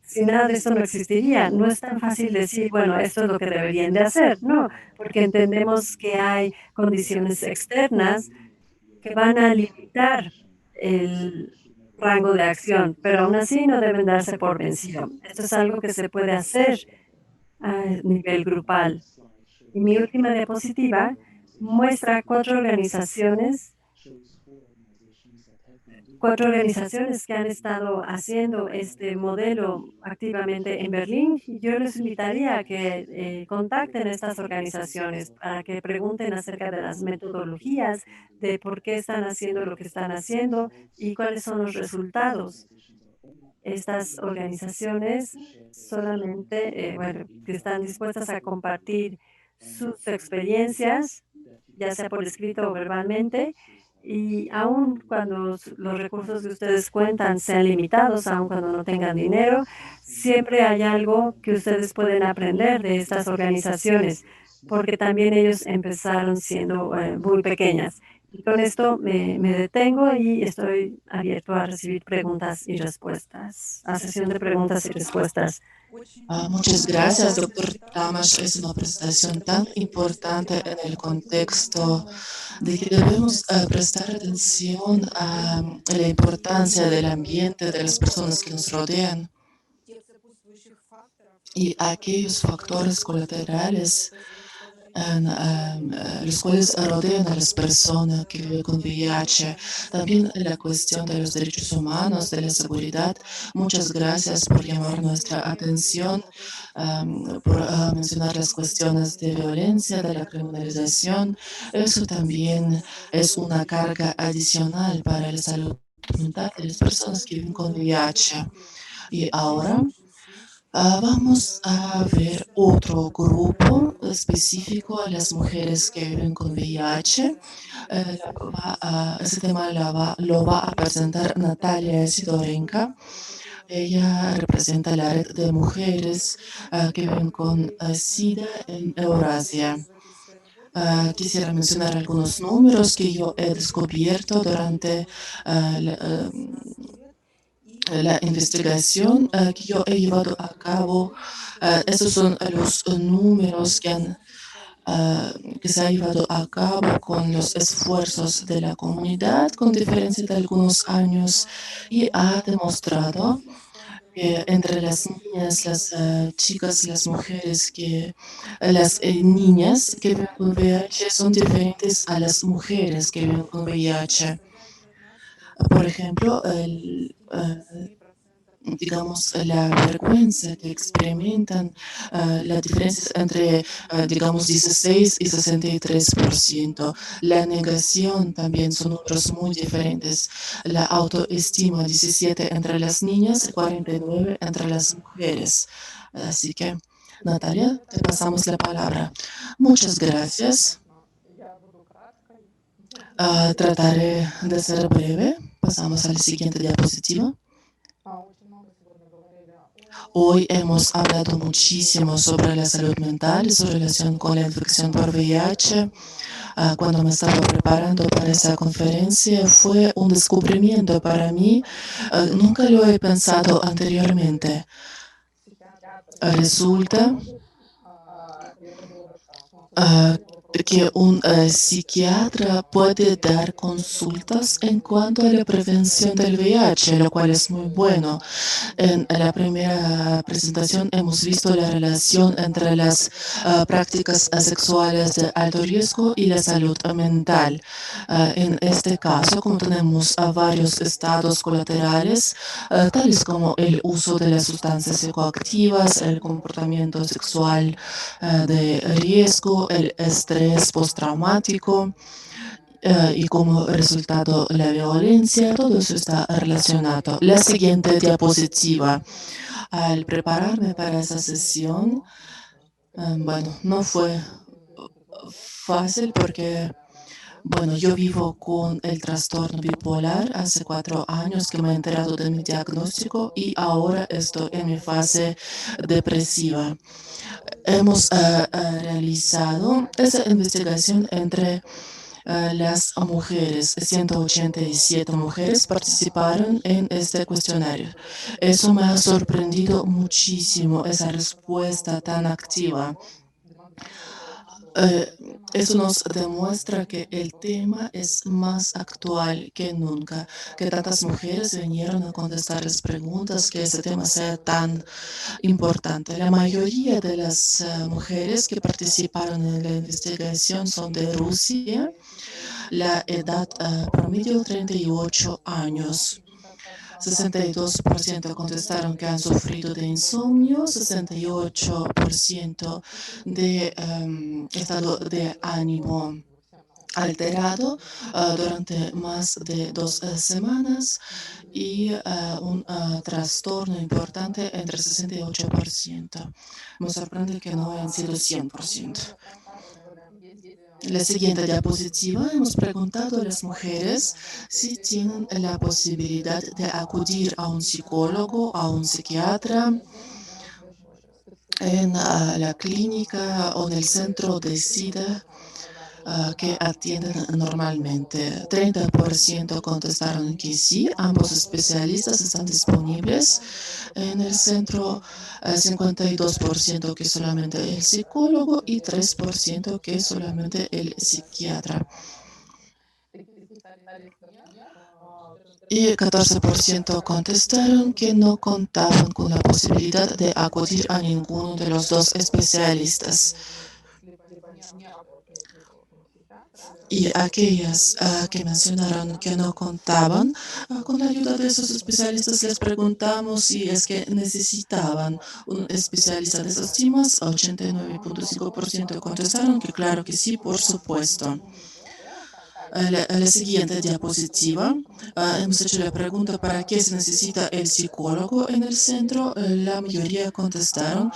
Si nada de esto no existiría, no es tan fácil decir, bueno, esto es lo que deberían de hacer, no, porque entendemos que hay condiciones externas que van a limitar el rango de acción, pero aún así no deben darse por vencido. Esto es algo que se puede hacer a nivel grupal. Y mi última diapositiva muestra cuatro organizaciones que han estado haciendo este modelo activamente en Berlín. Yo les invitaría a que contacten a estas organizaciones para que pregunten acerca de las metodologías, de por qué están haciendo lo que están haciendo y cuáles son los resultados. Estas organizaciones solamente, que están dispuestas a compartir sus experiencias, ya sea por escrito o verbalmente, y aun cuando los recursos de ustedes cuentan sean limitados, aun cuando no tengan dinero, siempre hay algo que ustedes pueden aprender de estas organizaciones, porque también ellos empezaron siendo muy pequeñas. Y con esto me detengo y estoy abierto a recibir preguntas y respuestas, a sesión de preguntas y respuestas. Muchas gracias, doctor Tamash. Es una presentación tan importante en el contexto de que debemos prestar atención a la importancia del ambiente, de las personas que nos rodean y a aquellos factores colaterales los cuales rodean a las personas que viven con VIH. También la cuestión de los derechos humanos, de la seguridad. Muchas gracias por llamar nuestra atención, por mencionar las cuestiones de violencia, de la criminalización. Eso también es una carga adicional para la salud mental de las personas que viven con VIH. Y ahora vamos a ver otro grupo específico a las mujeres que viven con VIH. Este tema lo va a presentar Natalia Sidorenko. Ella representa la red de mujeres que viven con SIDA en Eurasia. Quisiera mencionar algunos números que yo he descubierto durante la investigación que yo he llevado a cabo. Estos son los números que se ha llevado a cabo con los esfuerzos de la comunidad, con diferencia de algunos años, y ha demostrado que entre las niñas, las chicas, las mujeres, las niñas que viven con VIH son diferentes a las mujeres que viven con VIH. Por ejemplo, digamos, la vergüenza que experimentan, la diferencia entre, digamos, 16 y 63%. La negación también son números muy diferentes. La autoestima, 17 entre las niñas y 49 entre las mujeres. Así que, Natalia, te pasamos la palabra. Muchas gracias. Trataré de ser breve. Pasamos al siguiente diapositiva. Hoy hemos hablado muchísimo sobre la salud mental y su relación con la infección por VIH. Cuando me estaba preparando para esa conferencia fue un descubrimiento para mí. Nunca lo he pensado anteriormente. Resulta que un psiquiatra puede dar consultas en cuanto a la prevención del VIH, lo cual es muy bueno. En la primera presentación hemos visto la relación entre las prácticas sexuales de alto riesgo y la salud mental. En este caso, como tenemos varios estados colaterales, tales como el uso de las sustancias psicoactivas, el comportamiento sexual de riesgo, el estrés postraumático, y como resultado la violencia, todo eso está relacionado. La siguiente diapositiva. Al prepararme para esa sesión, bueno, no fue fácil porque, bueno, yo vivo con el trastorno bipolar hace 4 años que me he enterado de mi diagnóstico y ahora estoy en mi fase depresiva. Hemos realizado esa investigación entre las mujeres. 187 mujeres participaron en este cuestionario. Eso me ha sorprendido muchísimo, esa respuesta tan activa. Eso nos demuestra que el tema es más actual que nunca, que tantas mujeres vinieron a contestar las preguntas, que ese tema sea tan importante. La mayoría de las mujeres que participaron en la investigación son de Rusia. La edad promedio 38 años. 62% contestaron que han sufrido de insomnio, 68% de estado de ánimo alterado durante más de 2 semanas y un trastorno importante entre 68%. Me sorprende que no hayan sido 100%. La siguiente diapositiva, hemos preguntado a las mujeres si tienen la posibilidad de acudir a un psicólogo, a un psiquiatra, en la clínica o en el centro de SIDA. que atienden normalmente. 30% contestaron que sí, ambos especialistas están disponibles en el centro, 52% que solamente el psicólogo y 3% que solamente el psiquiatra. Y 14% contestaron que no contaban con la posibilidad de acudir a ninguno de los dos especialistas. Y aquellas que mencionaron que no contaban con la ayuda de esos especialistas, les preguntamos si es que necesitaban un especialista de esos temas. 89.5% contestaron que claro que sí, por supuesto. La siguiente diapositiva, hemos hecho la pregunta para qué se necesita el psicólogo en el centro. La mayoría contestaron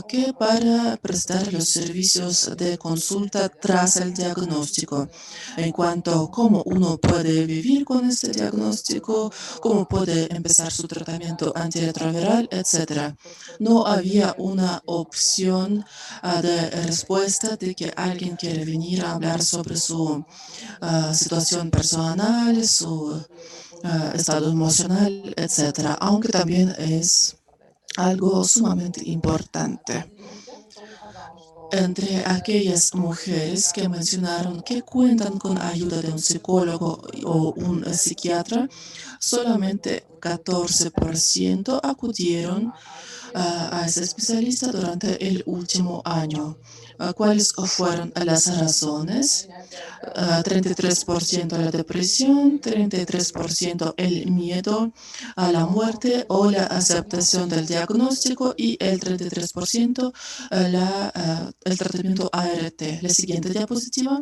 que para prestar los servicios de consulta tras el diagnóstico. En cuanto a cómo uno puede vivir con este diagnóstico, cómo puede empezar su tratamiento antirretroviral, etc. No había una opción de respuesta de que alguien quiere venir a hablar sobre su situación personal, su estado emocional, etcétera, aunque también es algo sumamente importante. Entre aquellas mujeres que mencionaron que cuentan con ayuda de un psicólogo o un psiquiatra, solamente 14% acudieron a ese especialista durante el último año. ¿Cuáles fueron las razones? 33% la depresión, 33% el miedo a la muerte o la aceptación del diagnóstico y el 33% el tratamiento ART. La siguiente diapositiva.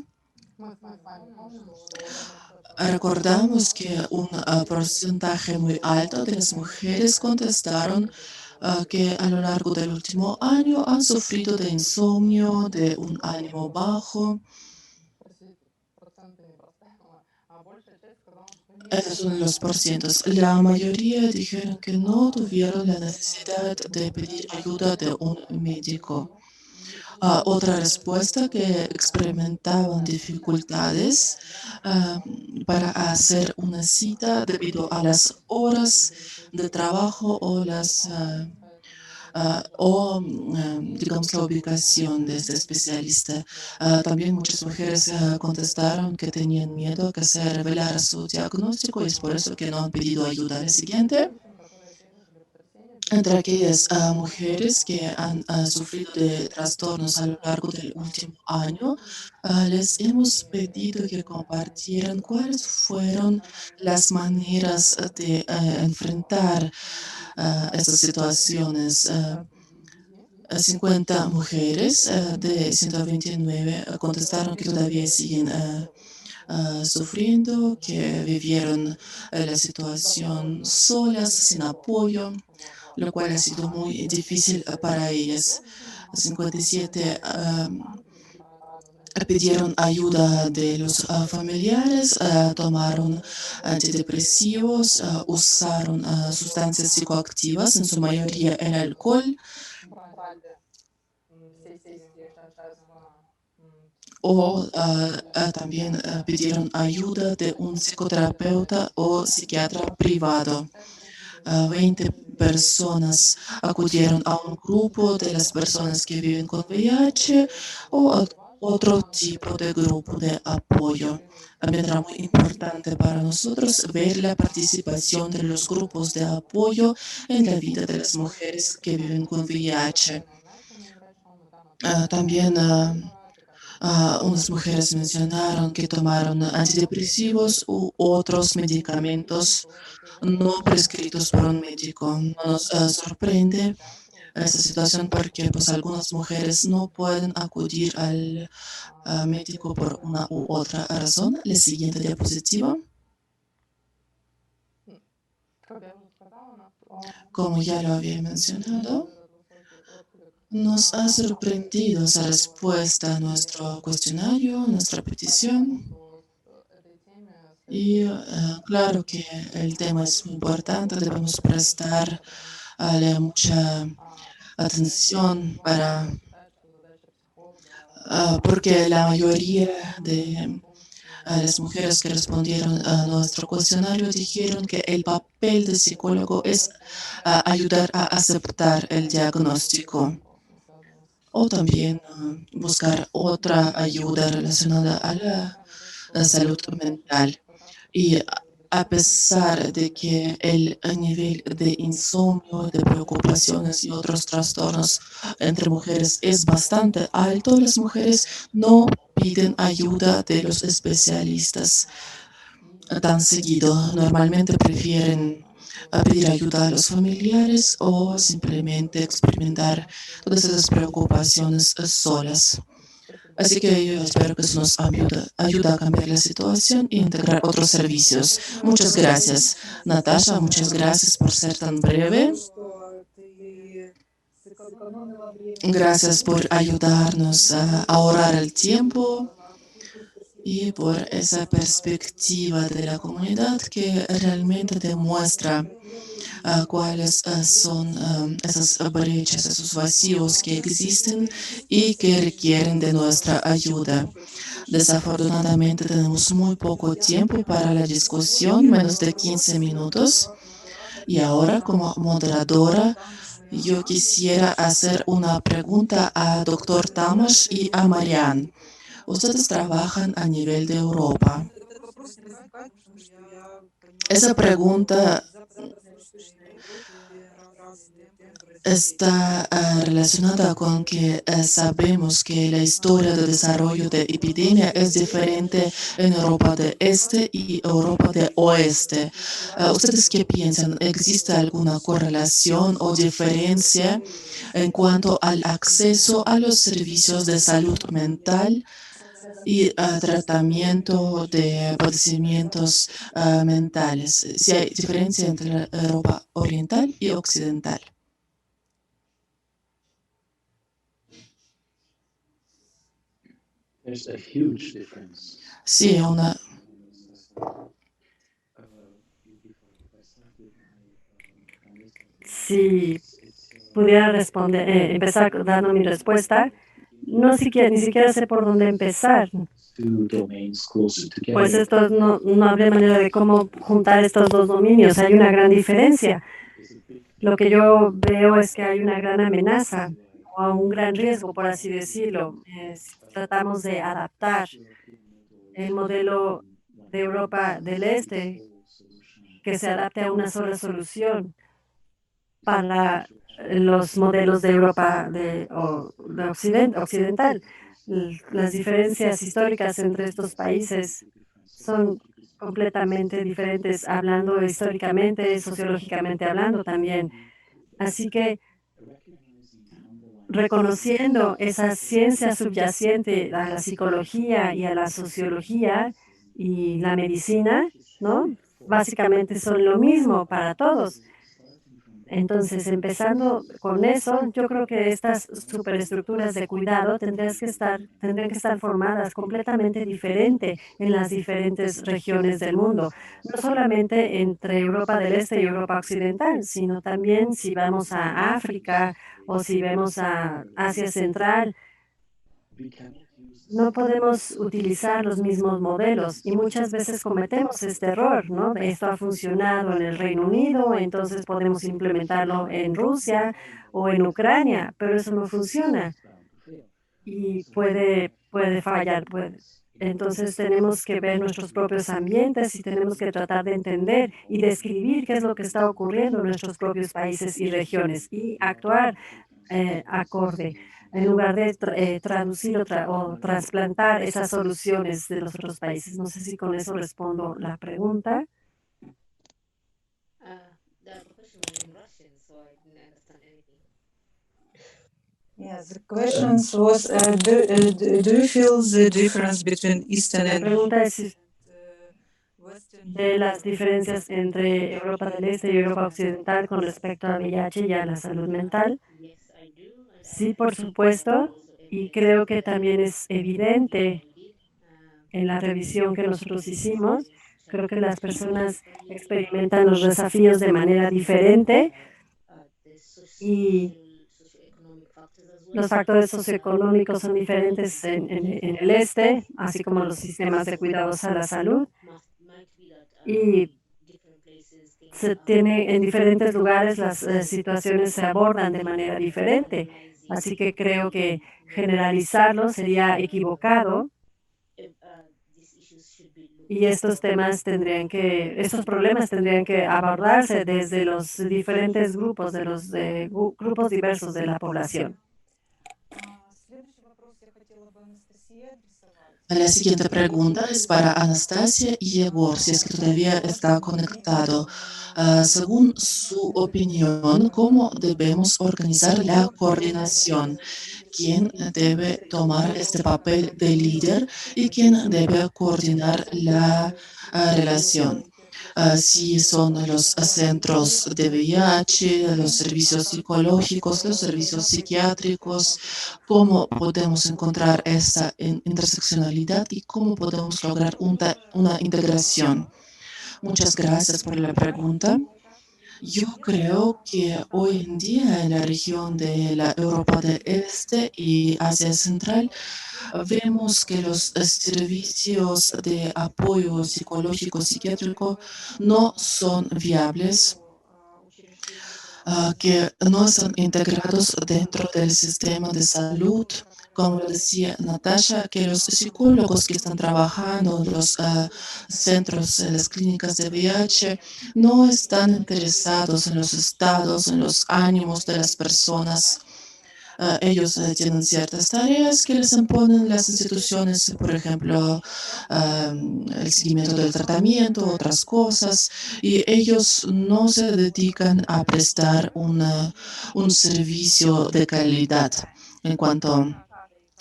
Recordamos que un porcentaje muy alto de las mujeres contestaron que a lo largo del último año han sufrido de insomnio, de un ánimo bajo. Esos son los porcientos. La mayoría dijeron que no tuvieron la necesidad de pedir ayuda de un médico. Otra respuesta que experimentaban dificultades para hacer una cita debido a las horas de trabajo o digamos, la ubicación de este especialista. También muchas mujeres contestaron que tenían miedo que se revelara su diagnóstico y es por eso que no han pedido ayuda. La siguiente. Entre aquellas mujeres que han sufrido de trastornos a lo largo del último año, les hemos pedido que compartieran cuáles fueron las maneras de enfrentar estas situaciones. 50 mujeres de 129 contestaron que todavía siguen sufriendo, que vivieron la situación solas, sin apoyo, lo cual ha sido muy difícil para ellas. 57 pidieron ayuda de los familiares, tomaron antidepresivos, usaron sustancias psicoactivas, en su mayoría el alcohol, o también pidieron ayuda de un psicoterapeuta o psiquiatra privado. 20 personas acudieron a un grupo de las personas que viven con VIH o a otro tipo de grupo de apoyo. También era muy importante para nosotros ver la participación de los grupos de apoyo en la vida de las mujeres que viven con VIH. También unas mujeres mencionaron que tomaron antidepresivos u otros medicamentos no prescritos por un médico. Nos sorprende esta situación porque pues, algunas mujeres no pueden acudir al médico por una u otra razón. La siguiente diapositiva. Como ya lo había mencionado, nos ha sorprendido esa respuesta a nuestro cuestionario, nuestra petición. Y claro que el tema es muy importante, debemos prestar mucha atención para porque la mayoría de las mujeres que respondieron a nuestro cuestionario dijeron que el papel del psicólogo es ayudar a aceptar el diagnóstico o también buscar otra ayuda relacionada a la salud mental. Y a pesar de que el nivel de insomnio, de preocupaciones y otros trastornos entre mujeres es bastante alto, las mujeres no piden ayuda de los especialistas tan seguido. Normalmente prefieren pedir ayuda a los familiares o simplemente experimentar todas esas preocupaciones solas. Así que yo espero que eso nos ayuda a cambiar la situación e integrar otros servicios. Muchas gracias, Natasha. Muchas gracias por ser tan breve. Gracias por ayudarnos a ahorrar el tiempo y por esa perspectiva de la comunidad que realmente demuestra cuáles son esas brechas, esos vacíos que existen y que requieren de nuestra ayuda. Desafortunadamente tenemos muy poco tiempo para la discusión, menos de 15 minutos. Y ahora, como moderadora, yo quisiera hacer una pregunta a Dr. Tamas y a Marianne. Ustedes trabajan a nivel de Europa. Esa pregunta está relacionada con que sabemos que la historia de desarrollo de epidemia es diferente en Europa de Este y Europa de Oeste. ¿Ustedes qué piensan? ¿Existe alguna correlación o diferencia en cuanto al acceso a los servicios de salud mental y tratamiento de padecimientos mentales? Si hay diferencia entre Europa oriental y occidental. There's a huge difference. Sí, una. Si pudiera responder, empezar dando mi respuesta, ni siquiera sé por dónde empezar. Two domains closer together. Pues esto no habría manera de cómo juntar estos dos dominios. Hay una gran diferencia. Lo que yo veo es que hay una gran amenaza o un gran riesgo, por así decirlo. Si tratamos de adaptar el modelo de Europa del Este, que se adapte a una sola solución para los modelos de Europa de occidental. Las diferencias históricas entre estos países son completamente diferentes, hablando históricamente, sociológicamente hablando también. Así que reconociendo esa ciencia subyacente a la psicología y a la sociología y la medicina, ¿no? Básicamente son lo mismo para todos. Entonces, empezando con eso, yo creo que estas superestructuras de cuidado tendrían que estar formadas completamente diferente en las diferentes regiones del mundo, no solamente entre Europa del Este y Europa Occidental, sino también si vamos a África o si vemos a Asia Central. No podemos utilizar los mismos modelos y muchas veces cometemos este error, ¿no? Esto ha funcionado en el Reino Unido, entonces podemos implementarlo en Rusia o en Ucrania, pero eso no funciona y puede fallar. Entonces tenemos que ver nuestros propios ambientes y tenemos que tratar de entender y describir qué es lo que está ocurriendo en nuestros propios países y regiones y actuar acorde, en lugar de traducir o trasplantar esas soluciones de los otros países. No sé si con eso respondo la pregunta. The question was in Russian, so I didn't understand anything. Yeah, the question was, do you feel the difference between Eastern La and pregunta es Western de las diferencias entre Europa del Este y Europa Occidental con respecto al VIH y a la salud mental. Yes, I do. Sí, por supuesto, y creo que también es evidente en la revisión que nosotros hicimos. Creo que las personas experimentan los desafíos de manera diferente y Los factores socioeconómicos son diferentes en el este, así como los sistemas de cuidados a la salud. Y en diferentes lugares las situaciones se abordan de manera diferente. Así que creo que generalizarlo sería equivocado y estos problemas tendrían que abordarse desde los diferentes grupos, de los grupos diversos de la población. La siguiente pregunta es para Anastasia y Yegor, si es que todavía está conectado. Según su opinión, ¿cómo debemos organizar la coordinación? ¿Quién debe tomar este papel de líder y quién debe coordinar la relación? Si son los centros de VIH, los servicios psicológicos, los servicios psiquiátricos, cómo podemos encontrar esta interseccionalidad y cómo podemos lograr una integración. Muchas gracias por la pregunta. Yo creo que hoy en día en la región de la Europa del Este y Asia Central vemos que los servicios de apoyo psicológico psiquiátrico no son viables, que no están integrados dentro del sistema de salud. Como decía Natasha, que los psicólogos que están trabajando en los centros, en las clínicas de VIH, no están interesados en los estados, en los ánimos de las personas. Ellos tienen ciertas tareas que les imponen las instituciones, por ejemplo, el seguimiento del tratamiento, otras cosas, y ellos no se dedican a prestar un servicio de calidad en cuanto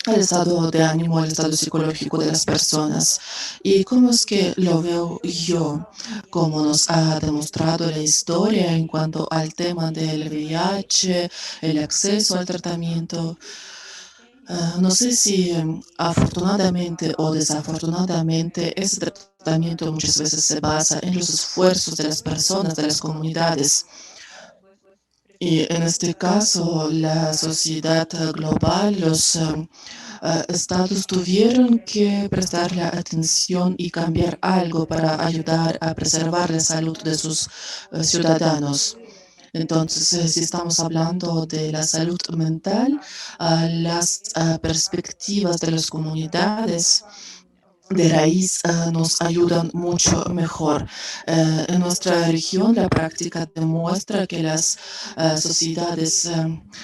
al estado de ánimo, al estado psicológico de las personas. ¿Y cómo es que lo veo yo? Como nos ha demostrado la historia en cuanto al tema del VIH, el acceso al tratamiento. No sé si afortunadamente o desafortunadamente ese tratamiento muchas veces se basa en los esfuerzos de las personas, de las comunidades. Y en este caso, la sociedad global, los estados tuvieron que prestarle atención y cambiar algo para ayudar a preservar la salud de sus ciudadanos. Entonces, si estamos hablando de la salud mental, las perspectivas de las comunidades de raíz nos ayudan mucho mejor. En nuestra región, la práctica demuestra que las sociedades,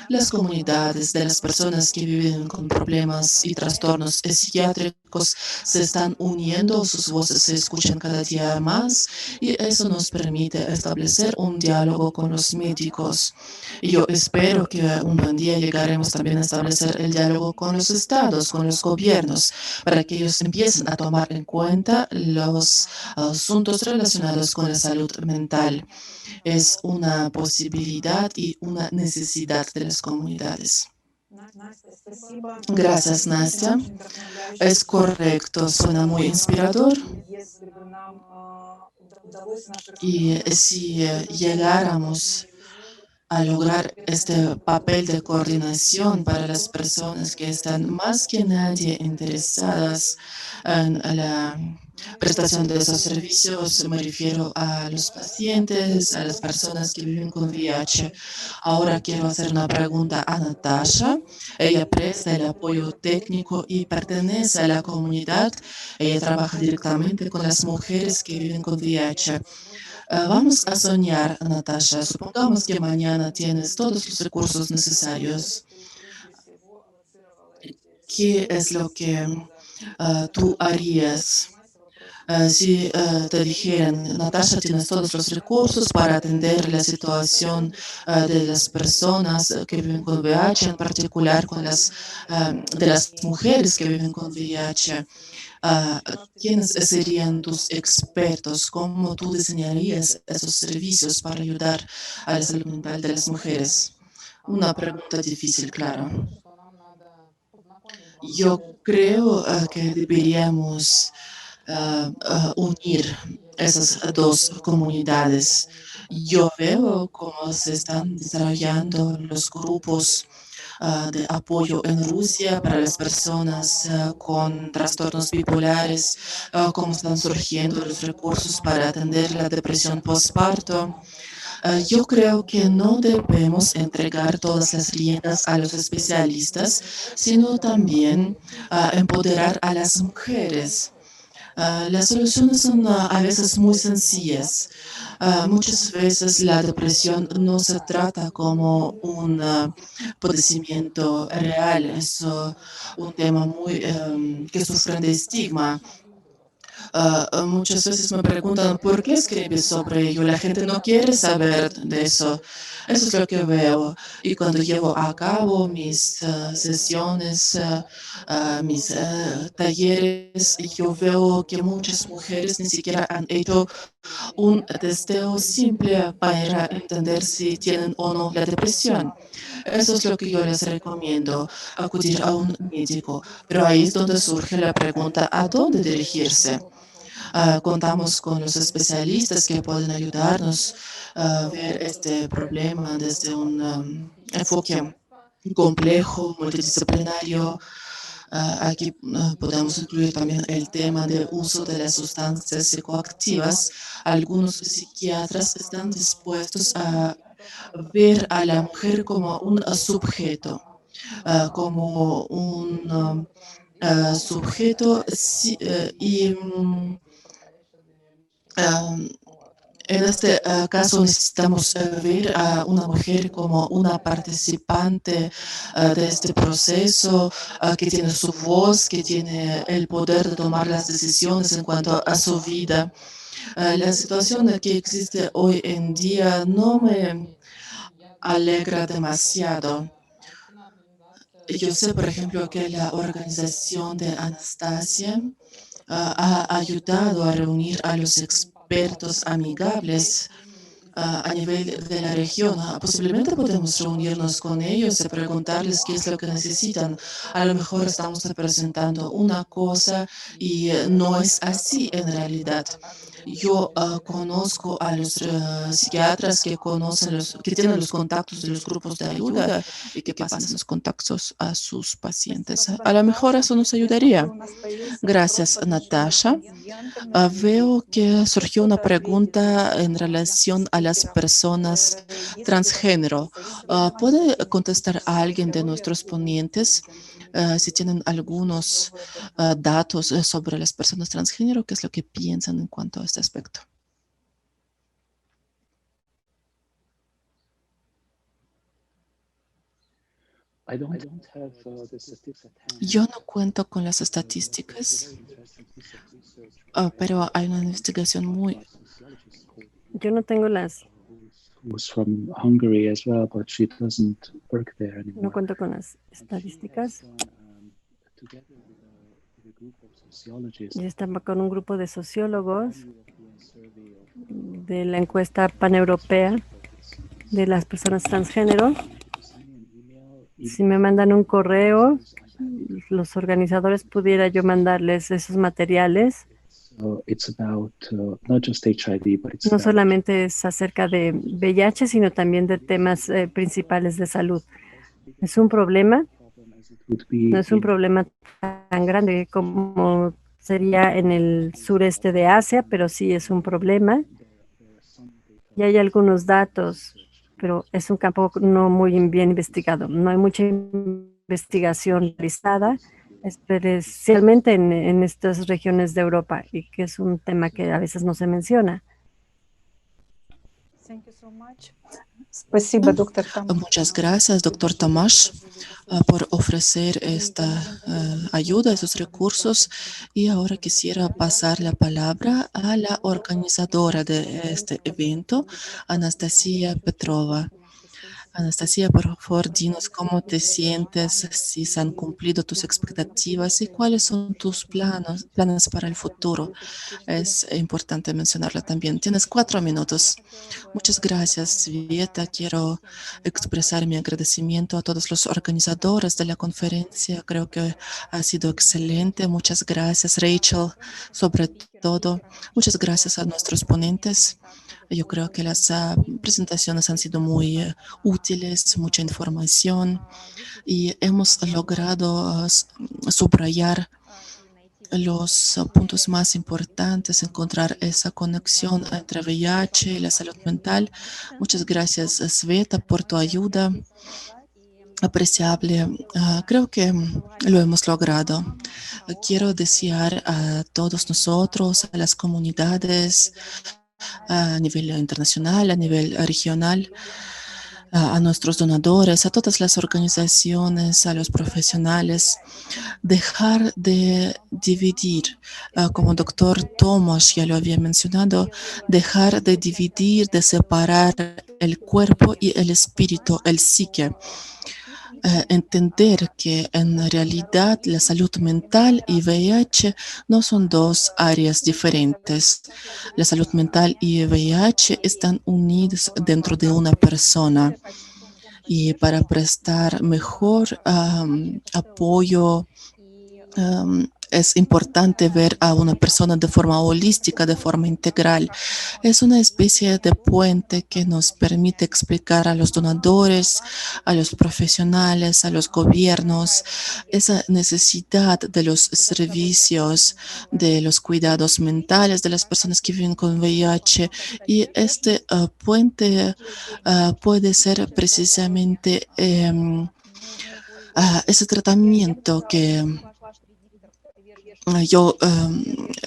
las comunidades de las personas que viven con problemas y trastornos psiquiátricos se están uniendo, sus voces se escuchan cada día más y eso nos permite establecer un diálogo con los médicos. Y yo espero que un buen día llegaremos también a establecer el diálogo con los estados, con los gobiernos, para que ellos empiecen a tomar en cuenta los asuntos relacionados con la salud mental. Es una posibilidad y una necesidad de las comunidades. Gracias, Nastia. Es correcto, suena muy inspirador. Y si llegáramos a lograr este papel de coordinación para las personas que están más que nadie interesadas en la prestación de esos servicios, me refiero a los pacientes, a las personas que viven con VIH. Ahora quiero hacer una pregunta a Natasha. Ella presta el apoyo técnico y pertenece a la comunidad. Ella trabaja directamente con las mujeres que viven con VIH. Vamos a soñar, Natasha. Supongamos que mañana tienes todos los recursos necesarios. ¿Qué es lo que tú harías? Si te dijeran, Natasha, tienes todos los recursos para atender la situación de las personas que viven con VIH, en particular con de las mujeres que viven con VIH. ¿Quiénes serían tus expertos? ¿Cómo tú diseñarías esos servicios para ayudar a la salud mental de las mujeres? Una pregunta difícil, claro. Yo creo que deberíamos unir esas dos comunidades. Yo veo cómo se están desarrollando los grupos de apoyo en Rusia para las personas con trastornos bipolares, cómo están surgiendo los recursos para atender la depresión postparto. Yo creo que no debemos entregar todas las riendas a los especialistas, sino también empoderar a las mujeres. Las soluciones son a veces muy sencillas. Muchas veces la depresión no se trata como un padecimiento real, es un tema muy que sufre de estigma. Muchas veces me preguntan, ¿por qué escribes sobre ello? La gente no quiere saber de eso. Eso es lo que veo. Y cuando llevo a cabo mis sesiones, mis talleres, yo veo que muchas mujeres ni siquiera han hecho un testeo simple para entender si tienen o no la depresión. Eso es lo que yo les recomiendo, acudir a un médico. Pero ahí es donde surge la pregunta, ¿a dónde dirigirse? Contamos con los especialistas que pueden ayudarnos a ver este problema desde un enfoque complejo, multidisciplinario. Aquí podemos incluir también el tema del uso de las sustancias psicoactivas. Algunos psiquiatras están dispuestos a ver a la mujer como un sujeto, como un sujeto en este caso necesitamos ver a una mujer como una participante de este proceso, que tiene su voz, que tiene el poder de tomar las decisiones en cuanto a su vida. La situación que existe hoy en día no me alegra demasiado. Yo sé, por ejemplo, que la organización de Anastasia ha ayudado a reunir a los expertos amigables a nivel de la región. Posiblemente podemos reunirnos con ellos y preguntarles qué es lo que necesitan. A lo mejor estamos representando una cosa y no es así en realidad. Yo conozco a los psiquiatras que que tienen los contactos de los grupos de ayuda y que pasan esos contactos a sus pacientes. A lo mejor eso nos ayudaría. Gracias, Natasha. Veo que surgió una pregunta en relación a las personas transgénero. ¿Puede contestar a alguien de nuestros ponentes si tienen algunos datos sobre las personas transgénero? ¿Qué es lo que piensan en cuanto a este aspecto? Yo no cuento con las estadísticas, pero hay una investigación muy... Yo no tengo no cuento con las estadísticas. Yo estaba con un grupo de sociólogos de la encuesta paneuropea de las personas transgénero. Si me mandan un correo, los organizadores pudiera yo mandarles esos materiales. No solamente es acerca de VIH, sino también de temas principales de salud. Es un problema, no es un problema tan grande como sería en el sureste de Asia, pero sí es un problema. Y hay algunos datos, pero es un campo no muy bien investigado. No hay mucha investigación realizada, especialmente en estas regiones de Europa, y que es un tema que a veces no se menciona. Muchas gracias, doctor Tomás, por ofrecer esta ayuda, esos recursos. Y ahora quisiera pasar la palabra a la organizadora de este evento, Anastasia Petrova. Anastasia, por favor, dinos cómo te sientes, si se han cumplido tus expectativas y cuáles son tus planes para el futuro. Es importante mencionarlo también. Tienes 4 minutos. Muchas gracias, Vieta. Quiero expresar mi agradecimiento a todos los organizadores de la conferencia. Creo que ha sido excelente. Muchas gracias, Rachel, sobre todo. Muchas gracias a nuestros ponentes. Yo creo que las presentaciones han sido muy útiles, mucha información y hemos logrado subrayar los puntos más importantes, encontrar esa conexión entre VIH y la salud mental. Muchas gracias, Sveta, por tu ayuda apreciable. Creo que lo hemos logrado. Quiero desear a todos nosotros, a las comunidades, a nivel internacional, a nivel regional, a nuestros donadores, a todas las organizaciones, a los profesionales, dejar de dividir, como doctor Tomás ya lo había mencionado, dejar de dividir, de separar el cuerpo y el espíritu, el psique. Entender que en realidad la salud mental y VIH no son dos áreas diferentes. La salud mental y VIH están unidos dentro de una persona. Y para prestar mejor apoyo, es importante ver a una persona de forma holística, de forma integral. Es una especie de puente que nos permite explicar a los donadores, a los profesionales, a los gobiernos, esa necesidad de los servicios, de los cuidados mentales de las personas que viven con VIH. Y este puente puede ser precisamente ese tratamiento que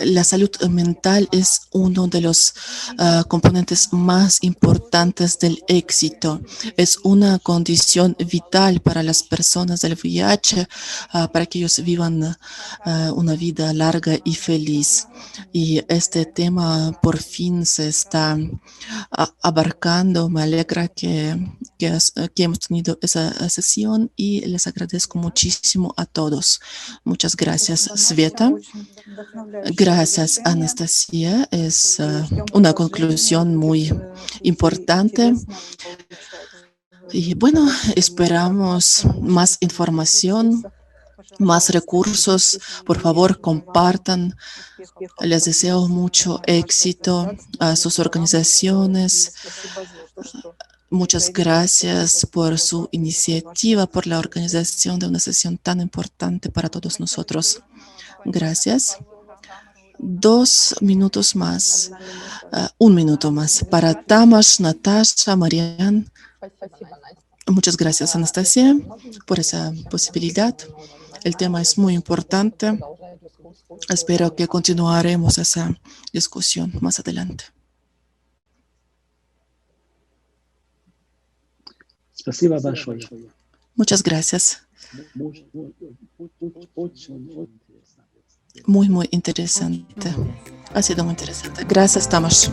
la salud mental es uno de los componentes más importantes del éxito. Es una condición vital para las personas del VIH, para que ellos vivan una vida larga y feliz. Y este tema por fin se está abarcando. Me alegra que hemos tenido esa sesión y les agradezco muchísimo a todos. Muchas gracias, Sveta. Gracias, Anastasia. Es una conclusión muy importante. Y bueno, esperamos más información, más recursos. Por favor, compartan. Les deseo mucho éxito a sus organizaciones. Muchas gracias por su iniciativa, por la organización de una sesión tan importante para todos nosotros. Gracias. 2 minutos más, 1 minuto más para Tamás, Natasha, Marian. Muchas gracias, Anastasia, por esa posibilidad. El tema es muy importante. Espero que continuaremos esa discusión más adelante. Muchas gracias. Muy, muy interesante. Ha sido muy interesante. Gracias, Tamás.